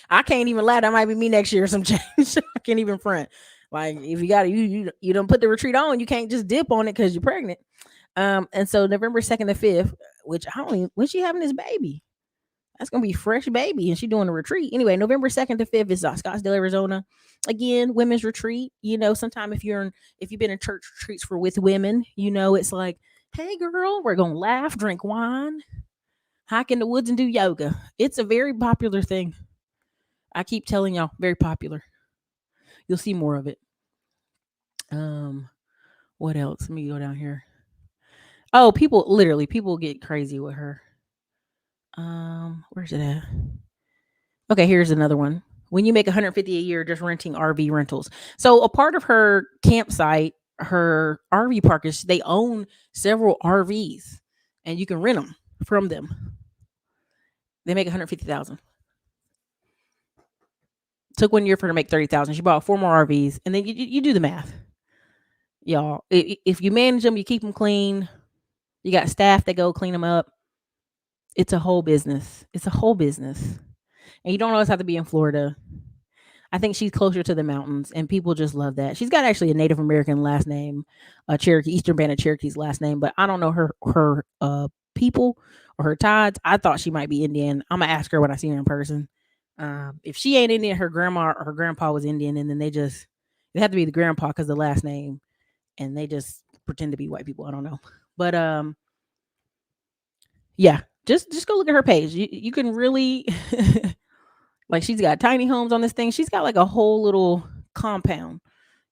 S1: I can't even lie. That might be me next year or some change. I can't even front. Like if you got you don't put the retreat on, you can't just dip on it because you're pregnant. And so November 2nd to 5th, which I don't even when she having this baby. That's gonna be fresh baby, and she doing a retreat. Anyway, November 2nd to 5th is Scottsdale, Arizona. Again, women's retreat. Sometime if you've been in church retreats for with women, it's like, hey girl, we're gonna laugh, drink wine, hike in the woods, and do yoga. It's a very popular thing. I keep telling y'all, very popular. You'll see more of it. What else? Let me go down here. Oh, people get crazy with her. Where's it at? Okay, here's another one. When you make 150 a year just renting RV rentals. So a part of her campsite, her RV park is they own several RVs, and you can rent them from them. They make 150,000. Took 1 year for her to make 30,000. She bought 4 more RVs, and then you do the math, y'all. If you manage them, you keep them clean. You got staff that go clean them up. It's a whole business. It's a whole business, and you don't always have to be in Florida. I think she's closer to the mountains, and people just love that. She's got actually a Native American last name, Cherokee, Eastern Band of Cherokee's last name, but I don't know her people or her tides. I thought she might be Indian. I'm gonna ask her when I see her in person. If she ain't Indian, her grandma or her grandpa was Indian, and then it had to be the grandpa because the last name, and they just pretend to be white people. I don't know, but yeah, just go look at her page. You can really like she's got tiny homes on this thing. She's got like a whole little compound.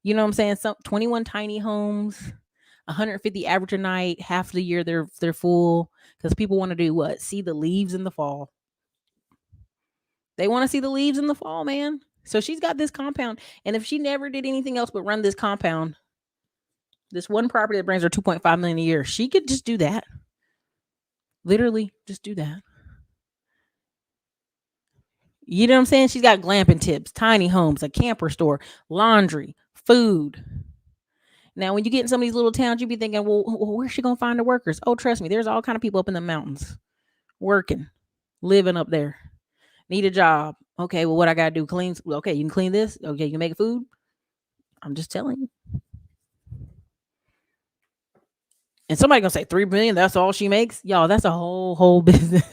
S1: You know what I'm saying? Some 21 tiny homes, 150 average a night. Half the year they're full because people want to do what? See the leaves in the fall. They want to see the leaves in the fall, man. So she's got this compound, and if she never did anything else but run this compound, this one property that brings her 2.5 million a year, she could just do that. Literally, just do that. You know what I'm saying? She's got glamping tips, tiny homes, a camper store, laundry, food. Now, when you get in some of these little towns, you be thinking, well, where's she gonna find the workers? Oh, trust me, there's all kind of people up in the mountains, working, living up there. Need a job. Okay, well, what I gotta do? Clean. Okay, you can clean this. Okay, you can make food. I'm just telling you. And somebody gonna say 3 million, that's all she makes? Y'all, that's a whole business.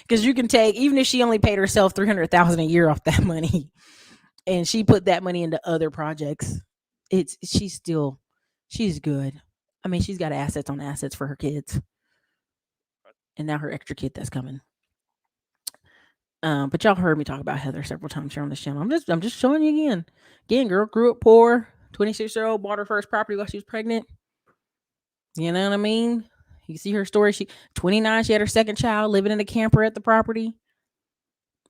S1: Because you can take, even if she only paid herself 300,000 a year off that money, and she put that money into other projects, she's good. I mean, she's got assets on assets for her kids. And now her extra kid that's coming. But y'all heard me talk about Heather several times here on this channel. I'm just showing you again. Again, girl grew up poor, 26-year-old, bought her first property while she was pregnant. You know what I mean? You see her story. She 29, she had her second child, living in a camper at the property.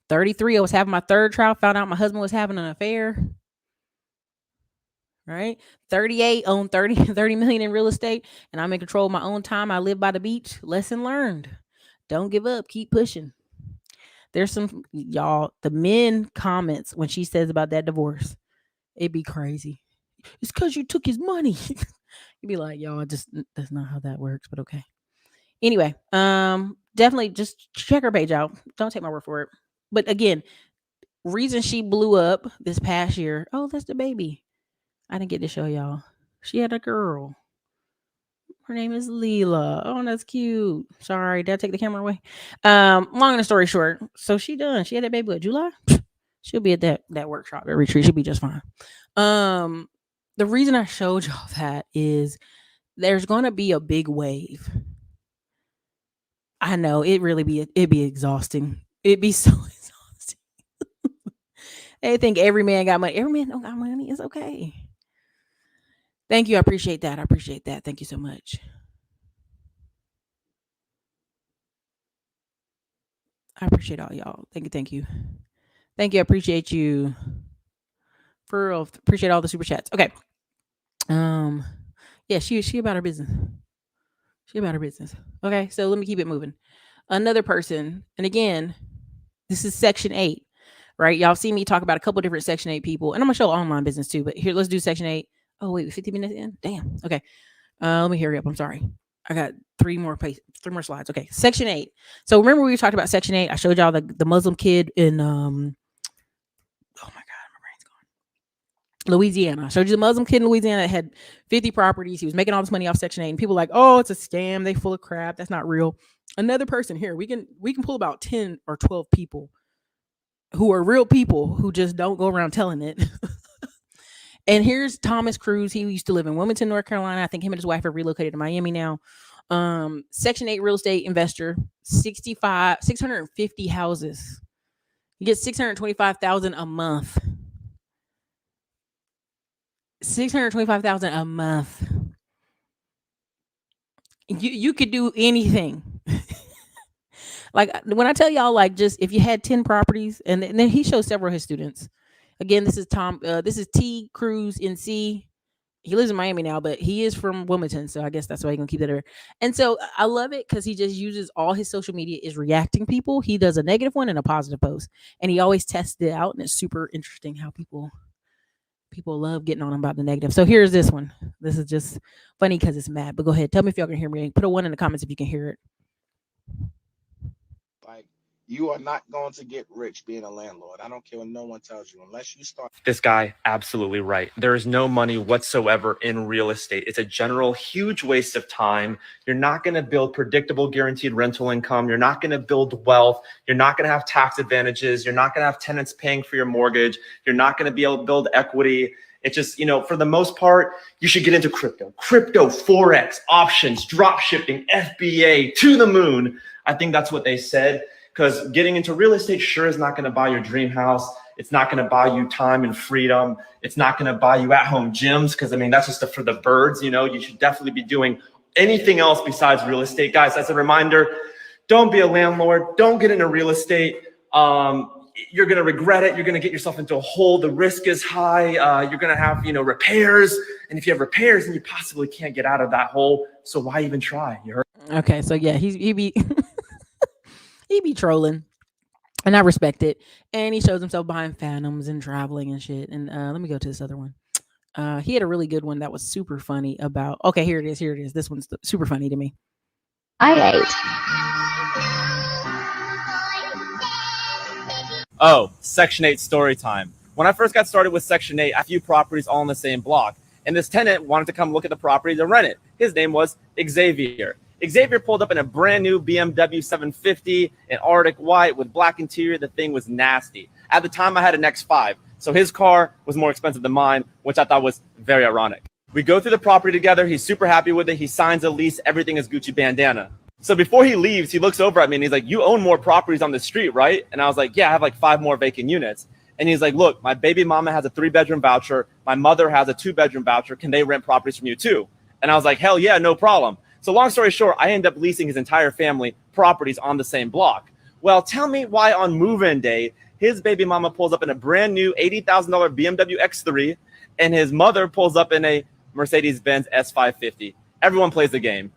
S1: 33, I was having my third child, found out my husband was having an affair. Right? 38, own 30 million in real estate, and I'm in control of my own time. I live by the beach. Lesson learned. Don't give up. Keep pushing. There's some, y'all, the men comments when she says about that divorce, it'd be crazy. It's because you took his money. You'd be like, y'all, that's not how that works, but okay. Anyway, definitely just check her page out. Don't take my word for it. But again, reason she blew up this past year. Oh, that's the baby. I didn't get to show y'all. She had a girl. Her name is Leela. Oh, that's cute. Sorry, did I take the camera away? Long and story short, so she done. She had that baby, what, July? She'll be at that workshop at retreat. She'll be just fine. The reason I showed y'all that is there's gonna be a big wave. I know it'd be exhausting. It'd be so exhausting. They think every man got money. Every man don't got money. It's okay. Thank you. I appreciate that. I appreciate that. Thank you so much. I appreciate all y'all. Thank you. Thank you. Thank you. I appreciate you. For real. Appreciate all the super chats. Okay. Yeah, she about her business. She about her business. Okay, so let me keep it moving. Another person, and again, this is Section 8, right? Y'all see me talk about a couple different Section 8 people, and I'm gonna show online business too. But here, let's do Section 8. Oh wait, 50 minutes in. Damn. Okay. Let me hurry up. I'm sorry. I got three more slides. Okay, Section 8. So remember we talked about Section 8. I showed y'all the Muslim kid in oh my god, my brain's gone. Louisiana. I showed you the Muslim kid in Louisiana that had 50 properties. He was making all this money off Section 8, and people were like, oh, it's a scam. They full of crap. That's not real. Another person here, we can pull about 10 or 12 people who are real people who just don't go around telling it. And here's Thomas Cruz. He used to live in Wilmington, North Carolina. I think him and his wife have relocated to Miami now. Section 8 real estate investor, 650 houses. You get $625,000 a month. $625,000 a month. You could do anything. Like when I tell y'all, like, just if you had 10 properties, and then he shows several of his students. Again, this is T Cruz NC. He lives in Miami now, but he is from Wilmington, so I guess that's why he's gonna keep that there. And so I love it because he just uses all his social media is reacting people. He does a negative one and a positive post, and he always tests it out, and it's super interesting how people love getting on him about the negative. So here's this one. This is just funny because it's mad. But go ahead, tell me if y'all can hear me. Put a 1 in the comments if you can hear it.
S2: Like, you are not going to get rich being a landlord. I don't care what no one tells you, unless you start.
S3: This guy, absolutely right. There is no money whatsoever in real estate. It's a general huge waste of time. You're not going to build predictable guaranteed rental income. You're not going to build wealth. You're not going to have tax advantages. You're not going to have tenants paying for your mortgage. You're not going to be able to build equity. It's just, for the most part, you should get into crypto, Forex, options, drop shipping, FBA, to the moon. I think that's what they said. Because getting into real estate sure is not going to buy your dream house. It's not going to buy you time and freedom. It's not going to buy you at-home gyms because, that's just for the birds. You should definitely be doing anything else besides real estate. Guys, as a reminder, don't be a landlord. Don't get into real estate. You're going to regret it. You're going to get yourself into a hole. The risk is high. You're going to have, repairs. And if you have repairs, then you possibly can't get out of that hole. So why even try? You heard?
S1: Okay, so yeah, he be... he be trolling, and I respect it. And he shows himself behind phantoms and traveling and shit. And let me go to this other one. He had a really good one that was super funny about. Okay, here it is. This one's super funny to me.
S3: Oh, Section 8 story time. When I first got started with Section 8, I had a few properties all in the same block. And this tenant wanted to come look at the property to rent it. His name was Xavier. Xavier pulled up in a brand new BMW 750 in Arctic white with black interior. The thing was nasty. At the time, I had an X5, so his car was more expensive than mine, which I thought was very ironic. We go through the property together. He's super happy with it. He signs a lease. Everything is Gucci bandana. So before he leaves, he looks over at me and he's like, you own more properties on the street, right? And I was like, yeah, I have like 5 more vacant units. And he's like, look, my baby mama has a 3-bedroom voucher. My mother has a 2-bedroom voucher. Can they rent properties from you too? And I was like, hell yeah, no problem. So long story short, I ended up leasing his entire family properties on the same block. Well, tell me why on move-in day, his baby mama pulls up in a brand new $80,000 BMW X3 and his mother pulls up in a Mercedes-Benz S550. Everyone plays the game.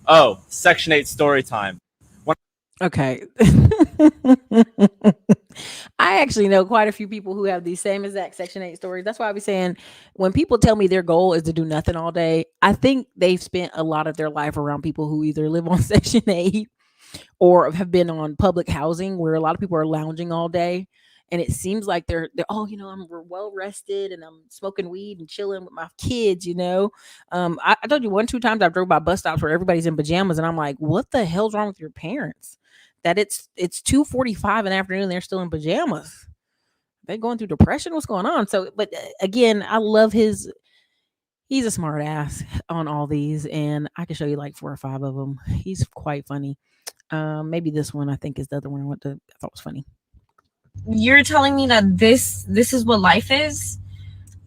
S3: Oh, Section 8 story time.
S1: Okay. I actually know quite a few people who have these same exact Section 8 stories. That's why I be saying when people tell me their goal is to do nothing all day, I think they've spent a lot of their life around people who either live on Section 8 or have been on public housing where a lot of people are lounging all day. And it seems like they're oh, I'm well rested and I'm smoking weed and chilling with my kids. I told you 1, 2 times I drove by bus stops where everybody's in pajamas, and I'm like, what the hell's wrong with your parents? That it's 2:45 in the afternoon, they're still in pajamas. They going through depression? What's going on? So, but again, I love his. He's a smart ass on all these, and I can show you like 4 or 5 of them. He's quite funny. Maybe this one I think is the other one I thought was funny.
S4: You're telling me that this is what life is?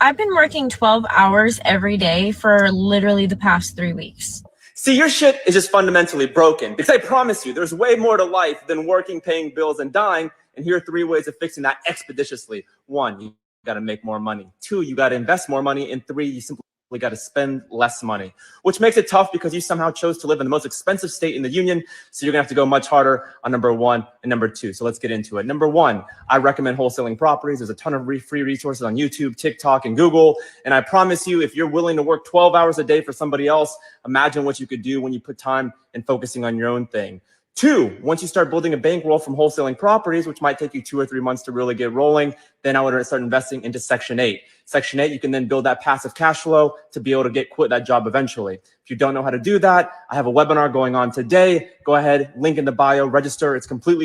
S4: I've been working 12 hours every day for literally the past 3 weeks.
S3: See, your shit is just fundamentally broken, because I promise you, there's way more to life than working, paying bills, and dying. And here are 3 ways of fixing that expeditiously. 1, you got to make more money. 2, you got to invest more money. And 3, you simply got to spend less money, which makes it tough because you somehow chose to live in the most expensive state in the union. So you're gonna have to go much harder on number 1 and number 2. So let's get into it. Number 1, I recommend wholesaling properties. There's a ton of free resources on YouTube, TikTok, and Google. And I promise you, if you're willing to work 12 hours a day for somebody else, imagine what you could do when you put time and focusing on your own thing. 2, once you start building a bankroll from wholesaling properties, which might take you 2 or 3 months to really get rolling, then I would start investing into Section 8. Section 8, you can then build that passive cash flow to be able to quit that job eventually. If you don't know how to do that, I have a webinar going on today. Go ahead, link in the bio, register. It's completely.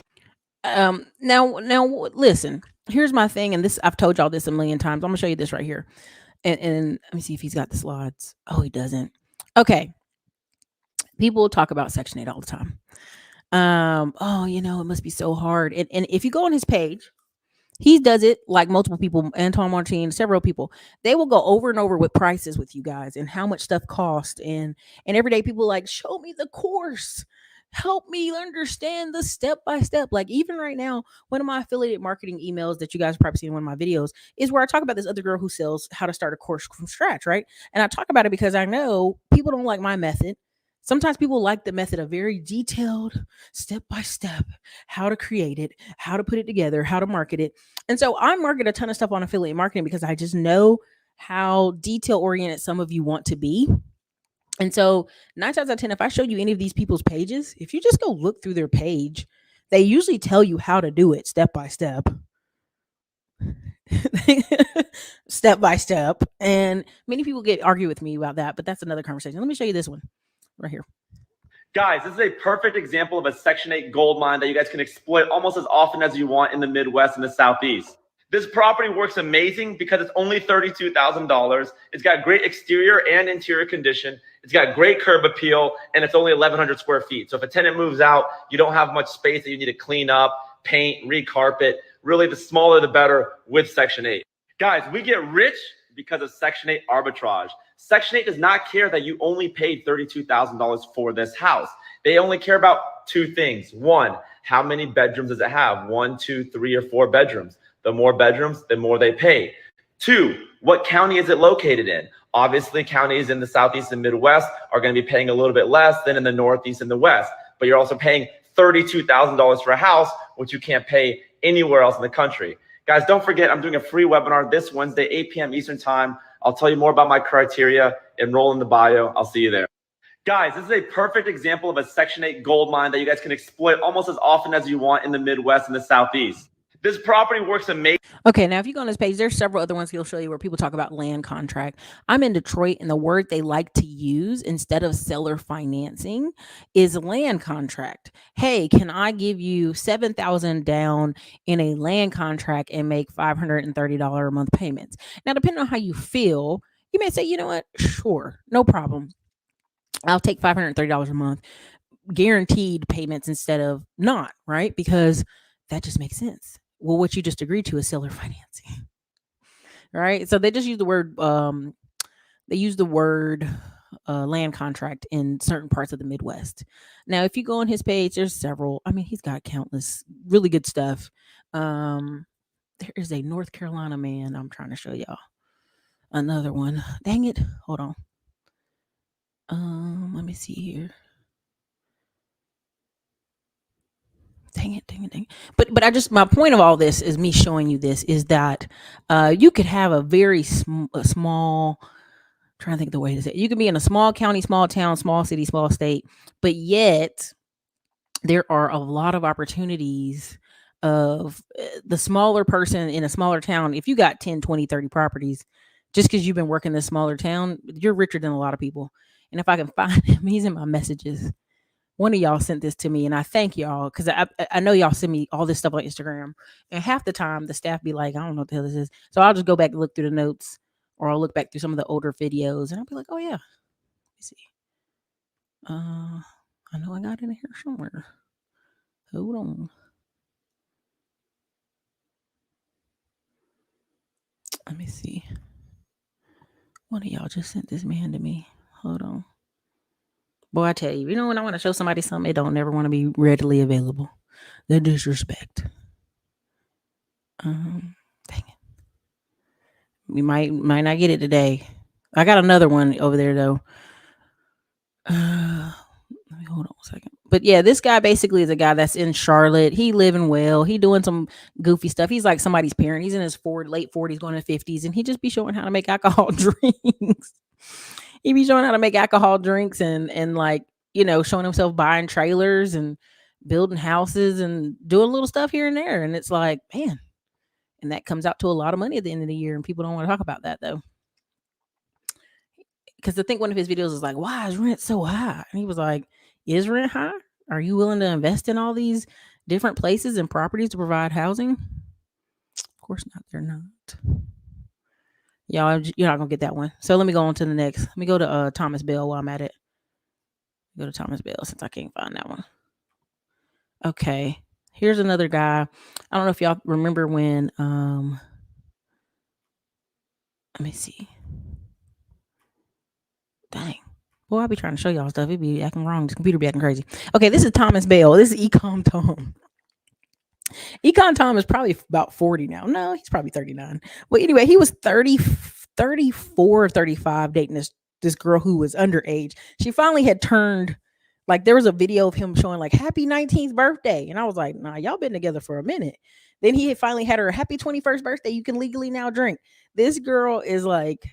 S1: Now, listen. Here's my thing, and this I've told y'all this a million times. I'm gonna show you this right here, and let me see if he's got the slides. Oh, he doesn't. Okay. People talk about Section 8 all the time. Oh, it must be so hard. And if you go on his page, he does it like multiple people, Antoine Martin, several people. They will go over and over with prices with you guys and how much stuff costs. And every day people like, show me the course. Help me understand the step by step. Like even right now, one of my affiliate marketing emails that you guys probably seen in one of my videos is where I talk about this other girl who sells how to start a course from scratch, right? And I talk about it because I know people don't like my method. Sometimes people like the method of very detailed, step by step, how to create it, how to put it together, how to market it. And so I market a ton of stuff on affiliate marketing because I just know how detail oriented some of you want to be. And so 9 times out of 10, if I show you any of these people's pages, if you just go look through their page, they usually tell you how to do it step by step. Step by step. And many people argue with me about that, but that's another conversation. Let me show you this one right here.
S3: Guys, this is a perfect example of a Section 8 gold mine that you guys can exploit almost as often as you want in the Midwest and the Southeast. This property works amazing because it's only $32,000. It's got great exterior and interior condition. It's got great curb appeal, and it's only 1,100 square feet. So if a tenant moves out, you don't have much space that you need to clean up, paint, recarpet. Really, the smaller the better with Section 8. Guys, we get rich because of Section 8 arbitrage. Section 8 does not care that you only paid $32,000 for this house. They only care about 2 things. 1, how many bedrooms does it have? 1, 2, 3, or 4 bedrooms. The more bedrooms, the more they pay. 2, what county is it located in? Obviously, counties in the Southeast and Midwest are going to be paying a little bit less than in the Northeast and the West. But you're also paying $32,000 for a house, which you can't pay anywhere else in the country. Guys, don't forget, I'm doing a free webinar this Wednesday, 8 p.m. Eastern time. I'll tell you more about my criteria. Enroll in the bio. I'll see you there. Guys, this is a perfect example of a Section 8 gold mine that you guys can exploit almost as often as you want in the Midwest and the Southeast. This property works amazing.
S1: Okay, now if you go on this page, there's several other ones he'll show you where people talk about land contract. I'm in Detroit, and the word they like to use instead of seller financing is land contract. Hey, can I give you $7,000 down in a land contract and make $530 a month payments? Now, depending on how you feel, you may say, you know what, sure, no problem. I'll take $530 a month, guaranteed payments instead of not, right? Because that just makes sense. Well, what you just agreed to is seller financing, right? So they just use the word, land contract in certain parts of the Midwest. Now, if you go on his page, there's several. I mean, he's got countless really good stuff. There is a North Carolina man. I'm trying to show y'all another one. Dang it. Hold on. Let me see here. Dang it. But I just, my point of all this is me showing you this is that you could have a very small, trying to think of the way to say it. You could be in a small county, small town, small city, small state, but yet there are a lot of opportunities of the smaller person in a smaller town. If you got 10, 20, 30 properties, just because you've been working this smaller town, you're richer than a lot of people. And if I can find him, he's in my messages. One of y'all sent this to me, and I thank y'all because I know y'all send me all this stuff on Instagram, and half the time the staff be like, I don't know what the hell this is. So I'll just go back and look through the notes, or I'll look back through some of the older videos, and I'll be like, oh yeah, let me see. I know I got it in here somewhere. Hold on. Let me see. One of y'all just sent this man to me. Hold on. Boy, I tell you, when I want to show somebody something, it don't never want to be readily available. The disrespect. Dang it. We might not get it today. I got another one over there though. Let me hold on a second. But yeah, this guy basically is a guy that's in Charlotte. He living well. He doing some goofy stuff. He's like somebody's parent. He's in his late 40s, going to 50s, and he just be showing how to make alcohol drinks. He be showing how to make alcohol drinks and like, showing himself buying trailers and building houses and doing little stuff here and there. And it's like, man, and that comes out to a lot of money at the end of the year. And people don't want to talk about that though. Because I think one of his videos is like, why is rent so high? And he was like, is rent high? Are you willing to invest in all these different places and properties to provide housing? Of course not. They're not. Y'all, you're not going to get that one. So let me go on to the next. Let me go to Thomas Bell while I'm at it. Go to Thomas Bell since I can't find that one. Okay. Here's another guy. I don't know if y'all remember when, let me see. Dang. Boy, I'll be trying to show y'all stuff. It'd be acting wrong. This computer be acting crazy. Okay, this is Thomas Bell. This is Econ Tom. Econ Tom is probably about 40 now. No, he's probably 39. Well, anyway, he was 34, 35 dating this girl who was underage. She finally had turned, like there was a video of him showing like happy 19th birthday. And I was like, nah, y'all been together for a minute. Then he had finally had her happy 21st birthday. You can legally now drink. This girl is like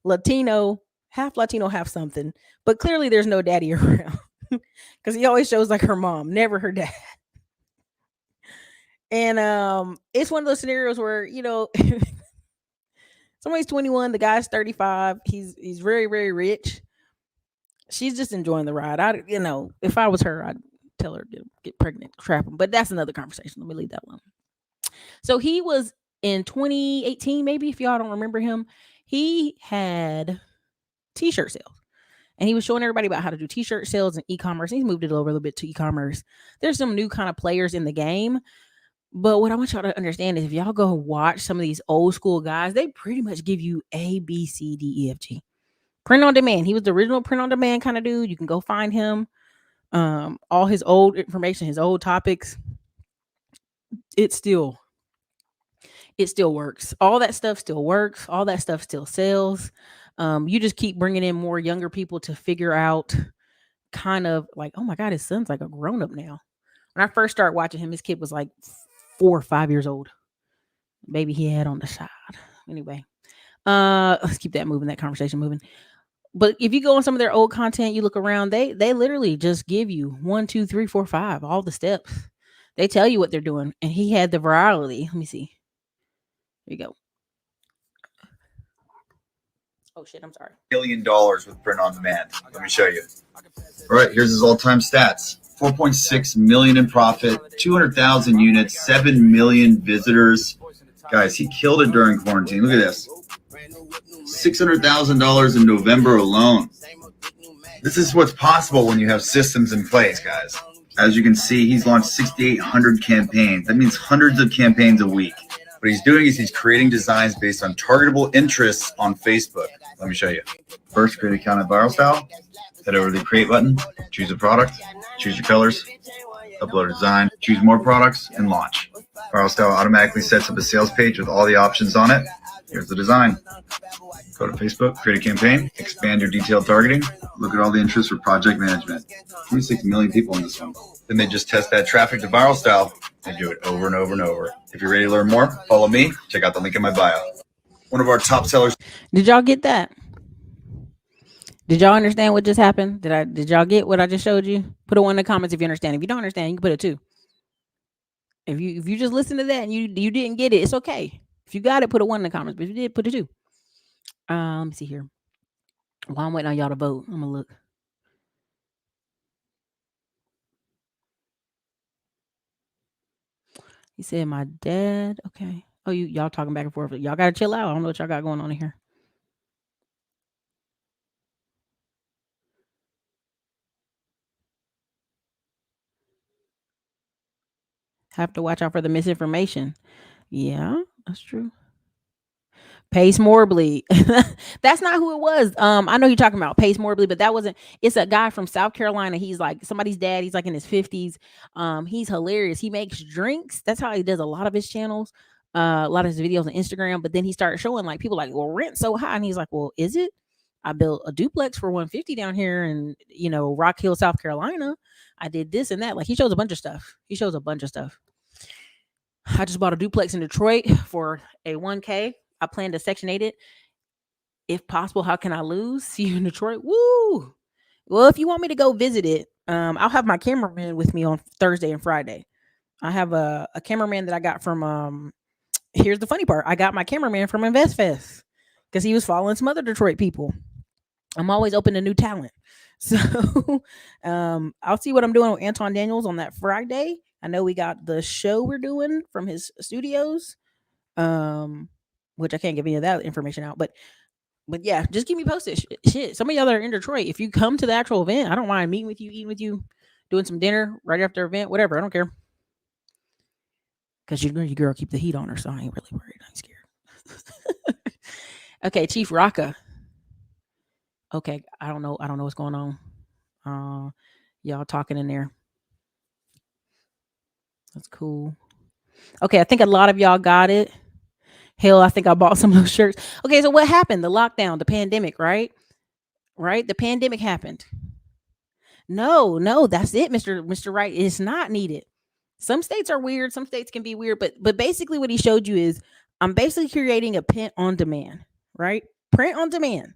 S1: Latino, half Latino, half something. But clearly there's no daddy around because he always shows like her mom, never her dad. And it's one of those scenarios where, somebody's 21, the guy's 35. He's very, very rich. She's just enjoying the ride. If I was her, I'd tell her to get pregnant, trap him. But that's another conversation. Let me leave that one. So he was in 2018, maybe, if y'all don't remember him, he had t-shirt sales. And he was showing everybody about how to do t-shirt sales and e-commerce. He's moved it over a little bit to e-commerce. There's some new kind of players in the game. But what I want y'all to understand is if y'all go watch some of these old school guys, they pretty much give you A, B, C, D, E, F, G. Print on demand. He was the original print on demand kind of dude. You can go find him. All his old information, his old topics. It still works. All that stuff still works. All that stuff still sells. You just keep bringing in more younger people to figure out kind of like, oh my God, his son's like a grown up now. When I first started watching him, his kid was like 4 or 5 years old. Maybe he had on the side. Anyway, let's keep that moving, that conversation moving. But if you go on some of their old content, you look around, they literally just give you 1, 2, 3, 4, 5, all the steps. They tell you what they're doing. And he had the virality. Let me see. Here you go. Oh shit, I'm sorry.
S5: $1 billion with print on demand. Let me show you. All right, here's his all-time stats. 4.6 million in profit, 200,000 units, 7 million visitors. Guys, he killed it during quarantine. Look at this. $600,000 in November alone. This is what's possible when you have systems in place, guys. As you can see, he's launched 6,800 campaigns. That means hundreds of campaigns a week. What he's doing is he's creating designs based on targetable interests on Facebook. Let me show you. First, create an account at Viral Style. Head over to the create button, choose a product, choose your colors, upload a design, choose more products, and launch. Viral Style automatically sets up a sales page with all the options on it. Here's the design. Go to Facebook, create a campaign, expand your detailed targeting. Look at all the interest for project management. 26 million people in this one. Then they just test that traffic to viral style and do it over and over and over. If you're ready to learn more, follow me. Check out the link in my bio. One of our top sellers.
S1: Did y'all get that? Did y'all understand what just happened? Did y'all get what I just showed you? Put a 1 in the comments if you understand. If you don't understand, you can put a 2. If you just listen to that and you didn't get it, it's okay. If you got it, put a 1 in the comments. But if you did, put a 2. Let me see here. While I'm waiting on y'all to vote, I'm gonna look. He said my dad. Okay. Oh, y'all talking back and forth. Y'all gotta chill out. I don't know what y'all got going on in here. Have to watch out for the misinformation. Yeah, that's true. Pace Morbley. That's not who it was. I know you're talking about Pace Morbley, but that wasn't. It's a guy from South Carolina. He's like somebody's dad. He's like in his 50s. He's hilarious. He makes drinks. That's how he does a lot of his channels, a lot of his videos on Instagram. But then he started showing like people like, well, rent's so high, and he's like, well, is it? I built a duplex for $150 down here in Rock Hill, South Carolina. I did this and that. Like he shows a bunch of stuff. I just bought a duplex in Detroit for a $1K. I plan to Section 8 it. If possible, how can I lose? See you in Detroit. Woo! Well, if you want me to go visit it, I'll have my cameraman with me on Thursday and Friday. I have a cameraman that I got from, here's the funny part. I got my cameraman from InvestFest because he was following some other Detroit people. I'm always open to new talent. So I'll see what I'm doing with Anton Daniels on that Friday. I know we got the show we're doing from his studios, which I can't give any of that information out. But yeah, just keep me posted. Shit, some of y'all that are in Detroit, if you come to the actual event, I don't mind meeting with you, eating with you, doing some dinner right after the event, whatever. I don't care. Because your girl keep the heat on her, so I ain't really worried. I ain't scared. Okay, Chief Rocka. Okay, I don't know what's going on. Y'all talking in there. That's cool. Okay, I think a lot of y'all got it. Hell, I think I bought some of those shirts. Okay, so what happened? The lockdown, the pandemic, right? Right? The pandemic happened. No, that's it, Mr. Wright. It's not needed. Some states are weird. Some states can be weird, but basically what he showed you is I'm basically creating a print on demand, right? Print on demand.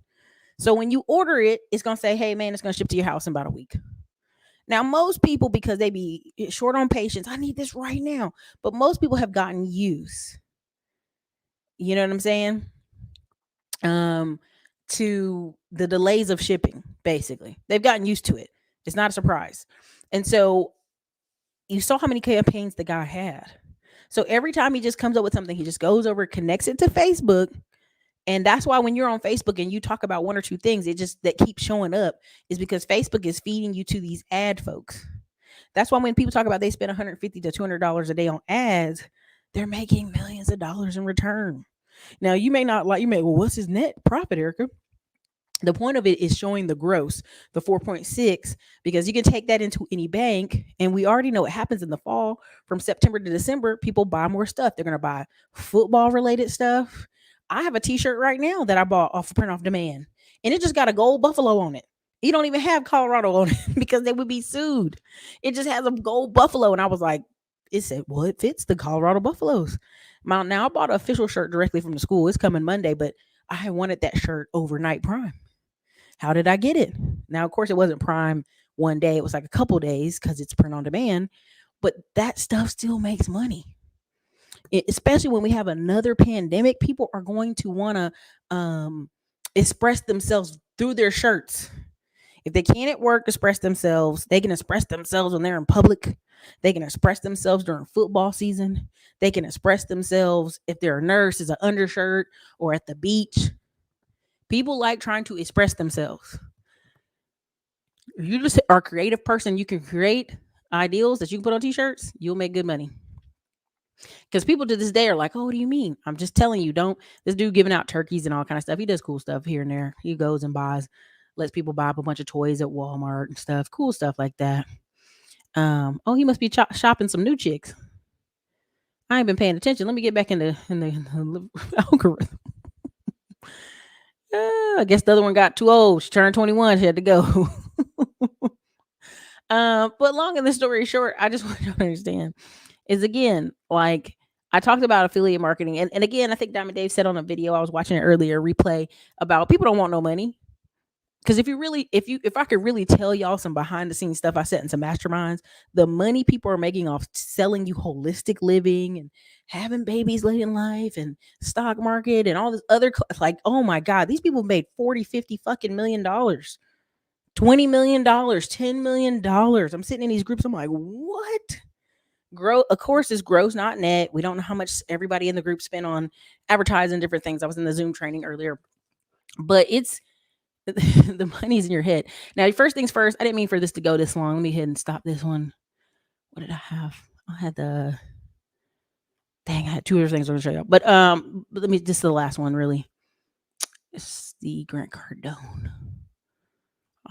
S1: So when you order it, it's going to say, hey, man, it's going to ship to your house in about a week. Now, most people, because they be short on patience, I need this right now. But most people have gotten used. You know what I'm saying? To the delays of shipping, basically. They've gotten used to it. It's not a surprise. And so you saw how many campaigns the guy had. So every time he just comes up with something, he just goes over, connects it to Facebook. And that's why when you're on Facebook and you talk about 1 or 2 things, it just that keeps showing up is because Facebook is feeding you to these ad folks. That's why when people talk about they spend $150 to $200 a day on ads, they're making millions of dollars in return. Now, you may, well, what's his net profit, Erica? The point of it is showing the gross, the 4.6, because you can take that into any bank. And we already know what happens in the fall from September to December. People buy more stuff. They're going to buy football related stuff. I have a t-shirt right now that I bought off of print off demand, and it just got a gold buffalo on it. You don't even have Colorado on it because they would be sued. It just has a gold buffalo. And I was like, it said, well, it fits the Colorado Buffaloes. Now I bought an official shirt directly from the school. It's coming Monday, but I wanted that shirt overnight Prime. How did I get it? Now, of course, it wasn't Prime one day. It was like a couple days because it's print on demand, but that stuff still makes money. Especially when we have another pandemic, people are going to want to express themselves through their shirts. If they can't at work express themselves, they can express themselves when they're in public. They can express themselves during football season. They can express themselves if they're a nurse, as an undershirt, or at the beach. People like trying to express themselves. If you just are a creative person, you can create ideals that you can put on t-shirts, you'll make good money. Because people to this day are like, oh, what do you mean? I'm just telling you, this dude giving out turkeys and all kind of stuff. He does cool stuff here and there. He goes and lets people buy up a bunch of toys at Walmart and stuff. Cool stuff like that. He must be shopping some new chicks. I ain't been paying attention. Let me get back in the algorithm. I guess the other one got too old. She turned 21. She had to go. But long and the story short, I just want you to understand is again, like I talked about affiliate marketing. And again, I think Diamond Dave said on a video, I was watching it earlier, replay about people don't want no money. Because if I could really tell y'all some behind the scenes stuff I set in some masterminds, the money people are making off selling you holistic living and having babies late in life and stock market and all this other, like, oh my God, these people made 40, 50 fucking $million, $20 million, $10 million. I'm sitting in these groups. I'm like, what? Of course, it's gross, not net. We don't know how much everybody in the group spent on advertising different things. I was in the Zoom training earlier, but it's, the money's in your head. Now, first things first, I didn't mean for this to go this long. Let me hit and stop this one. What did I have? I had I had two other things I was going to show you. But let me, this is the last one, really. It's the Grant Cardone.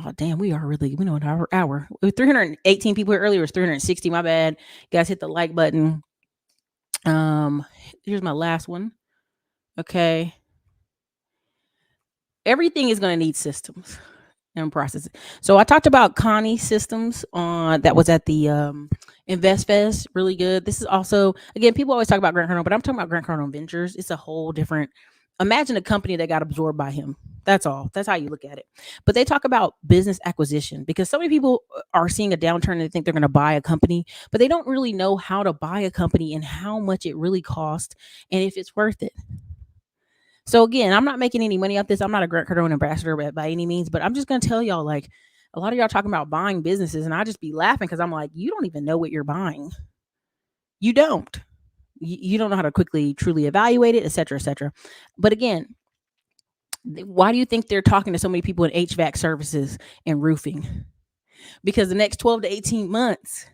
S1: Oh, damn, we are really, we know an hour. 318 people here earlier. It was 360, my bad. Guys, hit the like button. Here's my last one. Okay. Everything is going to need systems and processes. So I talked about Connie systems that was at the InvestFest. Really good. This is also, again, people always talk about Grant Cardone, but I'm talking about Grant Cardone Ventures. It's a whole different, imagine a company that got absorbed by him. That's all. That's how you look at it. But they talk about business acquisition because so many people are seeing a downturn and they think they're going to buy a company, but they don't really know how to buy a company and how much it really costs and if it's worth it. So again, I'm not making any money off this. I'm not a Grant Cardone ambassador by any means, but I'm just going to tell y'all, like, a lot of y'all talking about buying businesses and I just be laughing because I'm like, you don't even know what you're buying. You don't. You don't know how to quickly, truly evaluate it, et cetera, et cetera. But again, why do you think they're talking to so many people in HVAC services and roofing? Because the next 12 to 18 months,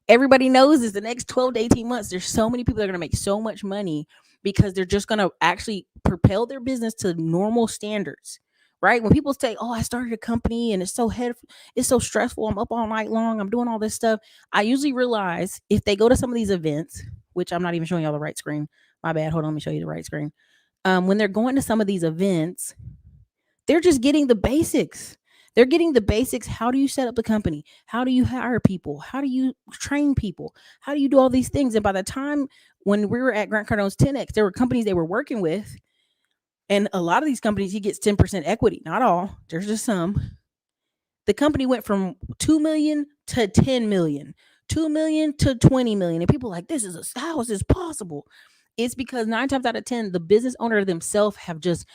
S1: everybody knows is the next 12 to 18 months, there's so many people that are going to make so much money because they're just going to actually propel their business to normal standards, right? When people say, oh, I started a company and it's so stressful. I'm up all night long. I'm doing all this stuff. I usually realize if they go to some of these events, which I'm not even showing y'all the right screen. My bad. Hold on. Let me show you the right screen. When they're going to some of these events, they're just getting the basics. They're getting the basics. How do you set up the company? How do you hire people? How do you train people? How do you do all these things? And by the time when we were at Grant Cardone's 10X, there were companies they were working with. And a lot of these companies, he gets 10% equity. Not all. There's just some. The company went from 2 million to 10 million, 2 million to 20 million. And people are like, how is this possible? It's because 9 times out of 10, the business owner themselves have just,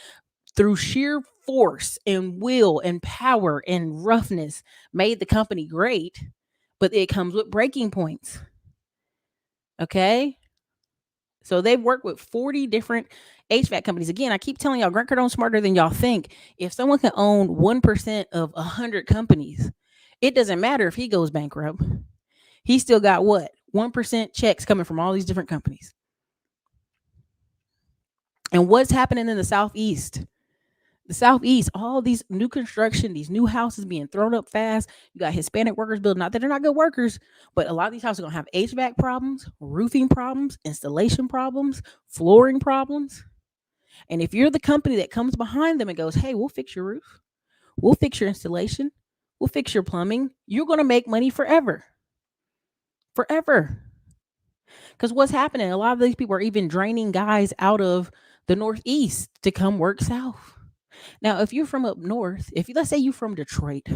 S1: through sheer force and will and power and roughness, made the company great, but it comes with breaking points. Okay? So they've worked with 40 different HVAC companies. Again, I keep telling y'all, Grant Cardone's smarter than y'all think. If someone can own 1% of 100 companies, it doesn't matter if he goes bankrupt. He still got what? 1% checks coming from all these different companies. And what's happening in the Southeast? The Southeast, all these new construction, these new houses being thrown up fast. You got Hispanic workers building. Not that they're not good workers, but a lot of these houses are going to have HVAC problems, roofing problems, installation problems, flooring problems. And if you're the company that comes behind them and goes, hey, we'll fix your roof, we'll fix your installation, we'll fix your plumbing, you're going to make money forever. Forever. Because what's happening, a lot of these people are even draining guys out of the Northeast to come work South. Now, if you're from up north, let's say you're from Detroit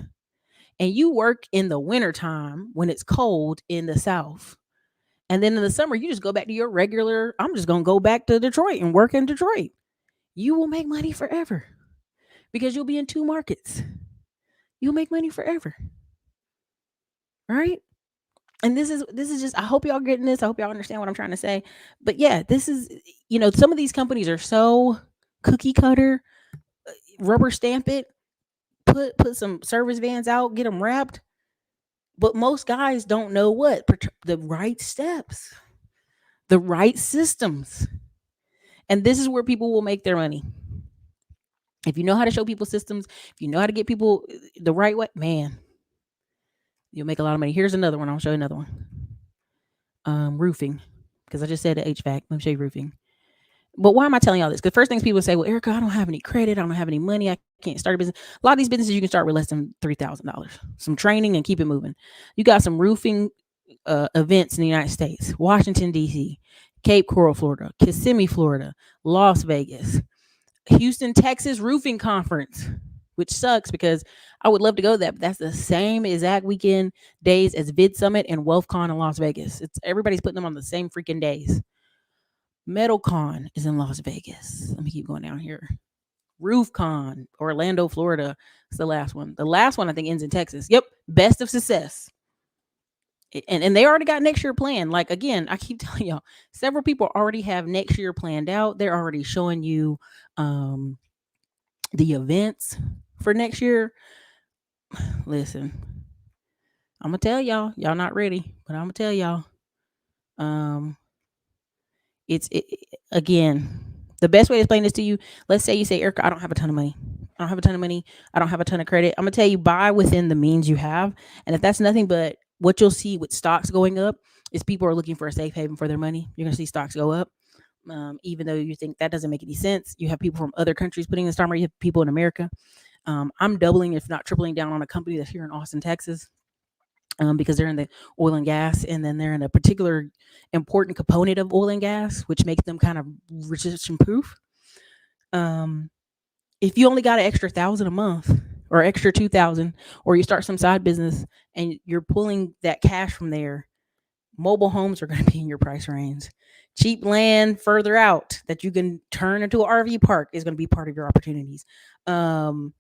S1: and you work in the wintertime when it's cold in the South, and then in the summer, you just go back to your regular, I'm just going to go back to Detroit and work in Detroit. You will make money forever because you'll be in 2 markets. You'll make money forever. Right? And this is just, I hope y'all getting this. I hope y'all understand what I'm trying to say. But yeah, this is, some of these companies are so cookie cutter. Rubber stamp it, put some service vans out, get them wrapped. But most guys don't know what the right steps, the right systems. And this is where people will make their money. If you know how to show people systems, if you know how to get people the right way, man, you'll make a lot of money. Here's another one. I'll show you another one. Roofing, because I just said the HVAC. Let me show you roofing. But why am I telling y'all this? Because first things people say, well, Erica, I don't have any credit. I don't have any money. I can't start a business. A lot of these businesses you can start with less than $3,000. Some training and keep it moving. You got some roofing events in the United States, Washington, D.C., Cape Coral, Florida, Kissimmee, Florida, Las Vegas, Houston, Texas roofing conference, which sucks because I would love to go to that. But that's the same exact weekend days as Vid Summit and WealthCon in Las Vegas. It's everybody's putting them on the same freaking days. MetalCon is in Las Vegas. Let me keep going down here. RoofCon, Orlando, Florida. It's the last one. The last one I think ends in Texas. Yep. Best of Success. And they already got next year planned. Like, again, I keep telling y'all, several people already have next year planned out. They're already showing you the events for next year. Listen, I'm gonna tell y'all not ready, but I'm gonna tell y'all again, the best way to explain this to you, let's say you say, Erica, I don't have a ton of money. I don't have a ton of money. I don't have a ton of credit. I'm gonna tell you, buy within the means you have. And if that's nothing but what you'll see with stocks going up is people are looking for a safe haven for their money. You're gonna see stocks go up. Even though you think that doesn't make any sense, you have people from other countries putting in the stock market. You have people in America. I'm doubling, if not tripling down on a company that's here in Austin, Texas, because they're in the oil and gas, and then they're in a particular important component of oil and gas, which makes them kind of recession proof. If you only got an extra $1,000 a month or extra $2,000, or you start some side business and you're pulling that cash from there, mobile homes are going to be in your price range. Cheap land further out that you can turn into an RV park is going to be part of your opportunities. Man,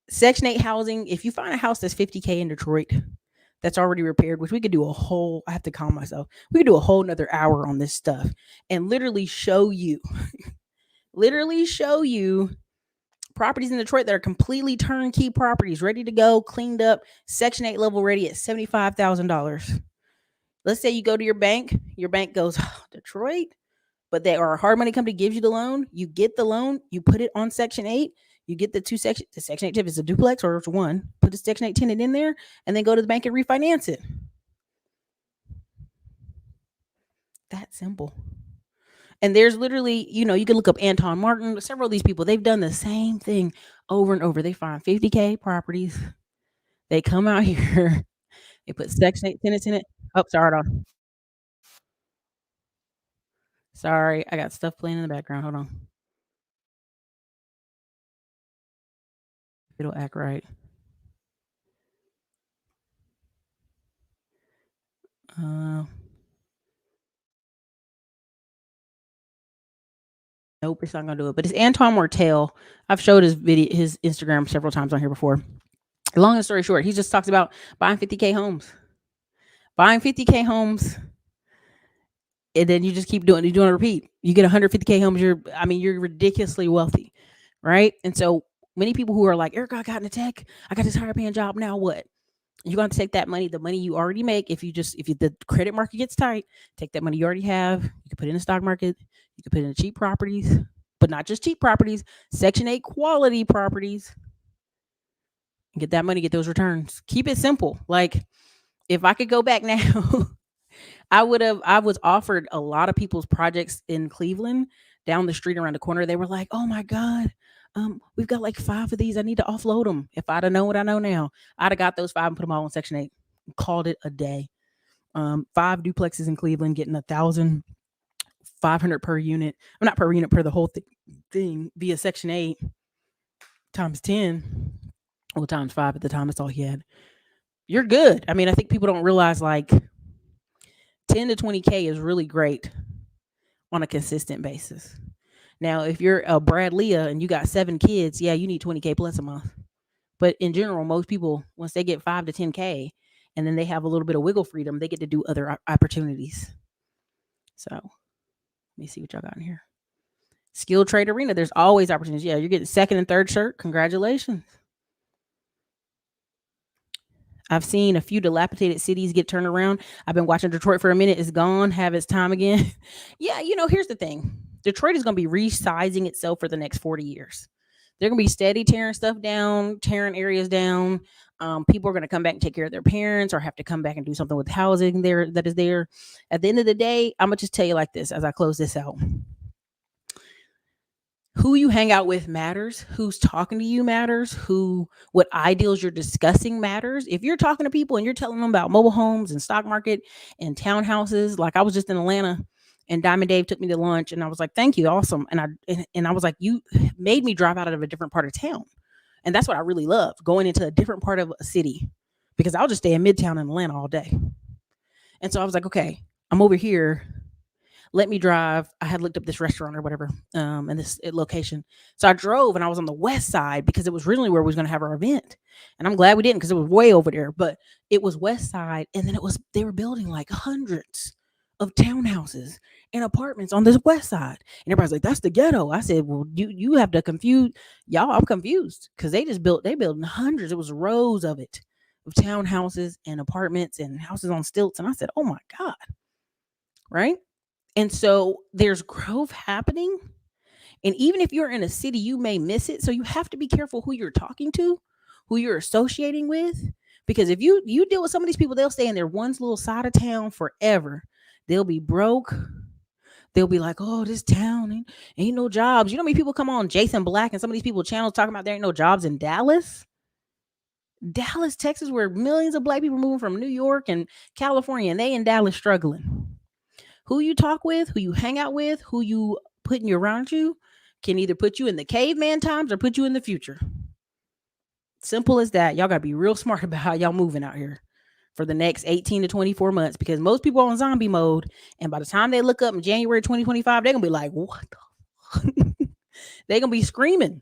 S1: Section 8 housing, if you find a house that's $50K in Detroit that's already repaired, which we could do a whole, I have to calm myself, we could do a whole nother hour on this stuff and literally show you properties in Detroit that are completely turnkey properties, ready to go, cleaned up, Section 8 level ready at $75,000. Let's say you go to your bank goes, oh, Detroit, but they are a hard money company, gives you the loan, you get the loan, you put it on Section 8, you get the Section 8 if it's a duplex or it's one, put the Section 8 tenant in there, and then go to the bank and refinance it. That simple. And there's literally, you can look up Anton Martin, several of these people, they've done the same thing over and over. They find 50K properties. They come out here, they put Section 8 tenants in it. Oh, sorry, I got stuff playing in the background. Hold on. It'll act right. Nope, it's not gonna do it. But it's Anton Martel. I've showed his Instagram several times on here before. Long story short, he just talks about buying 50K homes. Buying 50K homes, and then you just keep doing it. You're doing a repeat. You get 150K homes, you're ridiculously wealthy, right? And so many people who are like, Erica, I got into tech, I got this higher paying job. Now what? You're going to take that money, the money you already make. If the credit market gets tight, take that money you already have. You can put it in the stock market. You can put it in cheap properties, but not just cheap properties, Section 8 quality properties. Get that money, get those returns. Keep it simple. Like, if I could go back now, I was offered a lot of people's projects in Cleveland down the street around the corner. They were like, oh my God, we've got like 5 of these. I need to offload them. If I'd have known what I know now, I'd have got those 5 and put them all on Section 8 and called it a day. 5 duplexes in Cleveland getting $1,500 per unit. Well, not per unit, per the whole thing via Section 8 times 10. Well, times 5 at the time. That's all he had. You're good. I mean, I think people don't realize like 10 to 20K is really great on a consistent basis. Now, if you're a Brad Leah and you got 7 kids, yeah, you need 20K plus a month. But in general, most people, once they get 5 to 10K and then they have a little bit of wiggle freedom, they get to do other opportunities. So let me see what y'all got in here. Skill trade arena. There's always opportunities. Yeah, you're getting 2nd and 3rd shirt. Congratulations. I've seen a few dilapidated cities get turned around. I've been watching Detroit for a minute. It's gone. Have its time again. Yeah, here's the thing. Detroit is going to be resizing itself for the next 40 years. They're gonna be steady tearing stuff down, tearing areas down. People are gonna come back and take care of their parents, or have to come back and do something with housing there that is there. At the end of the day, I'm gonna just tell you like this as I close this out. Who you hang out with matters. Who's talking to you matters. What ideals you're discussing matters. If you're talking to people and you're telling them about mobile homes and stock market and townhouses, like I was just in Atlanta and Diamond Dave took me to lunch and I was like, thank you, awesome. And I was like, you made me drive out of a different part of town. And that's what I really loved, going into a different part of a city, because I'll just stay in Midtown in Atlanta all day. And so I was like, okay, I'm over here. Let me drive. I had looked up this restaurant or whatever, and this location. So I drove and I was on the west side because it was originally where we was going to have our event. And I'm glad we didn't, because it was way over there, but it was west side. And then they were building like hundreds of townhouses and apartments on this west side. And everybody's like, that's the ghetto. I said, well, you have to confuse y'all. I'm confused because they built hundreds. It was rows of it, of townhouses and apartments and houses on stilts. And I said, oh my God. Right. And so there's growth happening. And even if you're in a city, you may miss it. So you have to be careful who you're talking to, who you're associating with. Because if you deal with some of these people, they'll stay in their one little side of town forever. They'll be broke. They'll be like, oh, this town ain't no jobs. You know how many people come on Jason Black and some of these people channels talking about there ain't no jobs in Dallas? Dallas, Texas, where millions of black people moving from New York and California, and they in Dallas struggling. Who you talk with, who you hang out with, who you putting around you can either put you in the caveman times or put you in the future. Simple as that. Y'all got to be real smart about how y'all moving out here for the next 18 to 24 months, because most people are on zombie mode. And by the time they look up in January 2025, they're going to be like, what the they're going to be screaming.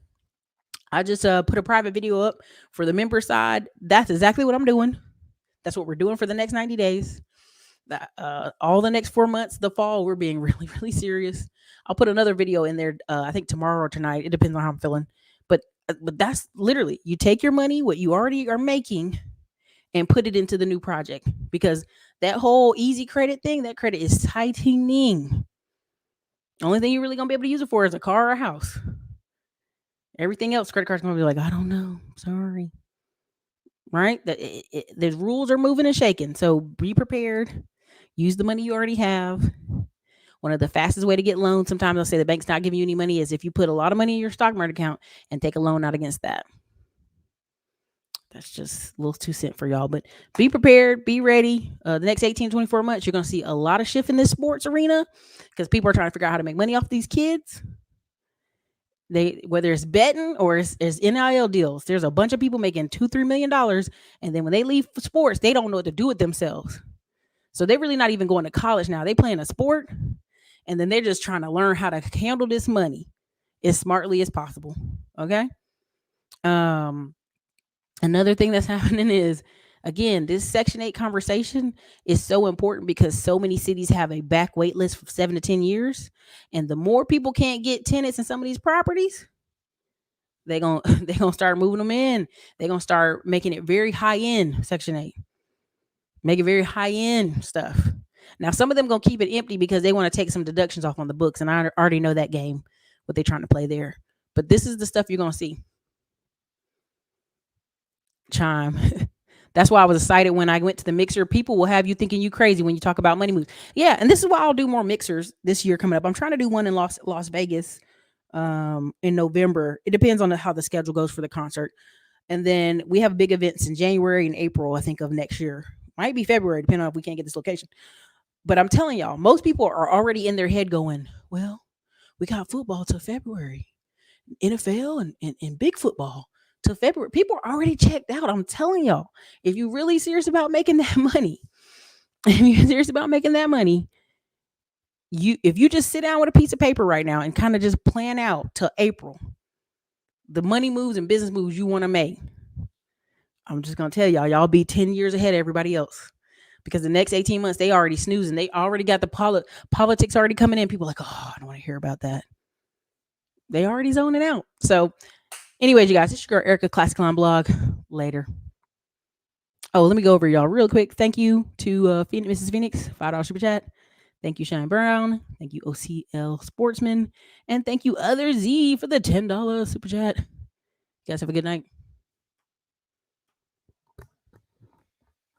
S1: I just put a private video up for the member side. That's exactly what I'm doing. That's what we're doing for the next 90 days. All the next 4 months, the fall, we're being really, really serious. I'll put another video in there, I think tomorrow or tonight. It depends on how I'm feeling. But that's literally, you take your money, what you already are making, and put it into the new project. Because that whole easy credit thing, that credit is tightening. The only thing you're really going to be able to use it for is a car or a house. Everything else, credit card's going to be like, I don't know. Sorry. Right? The rules are moving and shaking. So be prepared. Use the money you already have. One of the fastest way to get loans, sometimes they'll say the bank's not giving you any money, is if you put a lot of money in your stock market account and take a loan out against that. That's just a little 2 cents for y'all. But be prepared. Be ready. The next 18, 24 months, you're going to see a lot of shift in this sports arena, because people are trying to figure out how to make money off these kids. Whether it's betting or it's NIL deals, there's a bunch of people making $2-3 million. And then when they leave for sports, they don't know what to do with themselves. So they're really not even going to college now. They playing a sport, and then they're just trying to learn how to handle this money as smartly as possible. Okay. Another thing that's happening is, again, this Section 8 conversation is so important because so many cities have a back wait list for 7 to 10 years. And the more people can't get tenants in some of these properties, they're gonna start moving them in. They're going to start making it very high end, Section 8. Make it very high end stuff. Now, some of them going to keep it empty because they want to take some deductions off on the books. And I already know that game, what they're trying to play there. But this is the stuff you're going to see. Chime. That's why I was excited when I went to the mixer. People will have you thinking you crazy when you talk about money moves. Yeah, and this is why I'll do more mixers this year coming up. I'm trying to do one in Las Vegas in November. It depends on how the schedule goes for the concert. And then we have big events in January and April, I think, of next year. Might be February, depending on if we can't get this location. But I'm telling y'all, most people are already in their head going, well, we got football till February, NFL and big football till February. People are already checked out. I'm telling y'all, if you're really serious about making that money, if you just sit down with a piece of paper right now and kind of just plan out till April, the money moves and business moves you want to make, I'm just going to tell y'all be 10 years ahead of everybody else, because the next 18 months, they already snoozing. They already got the politics already coming in. People are like, oh, I don't want to hear about that. They already zoning out. So anyways, you guys, it's your girl, Erica, Classic Line Blog. Later. Oh, let me go over y'all real quick. Thank you to Mrs. Phoenix, $5 super chat. Thank you, Shine Brown. Thank you, OCL Sportsman. And thank you, Other Z, for the $10 super chat. You guys have a good night.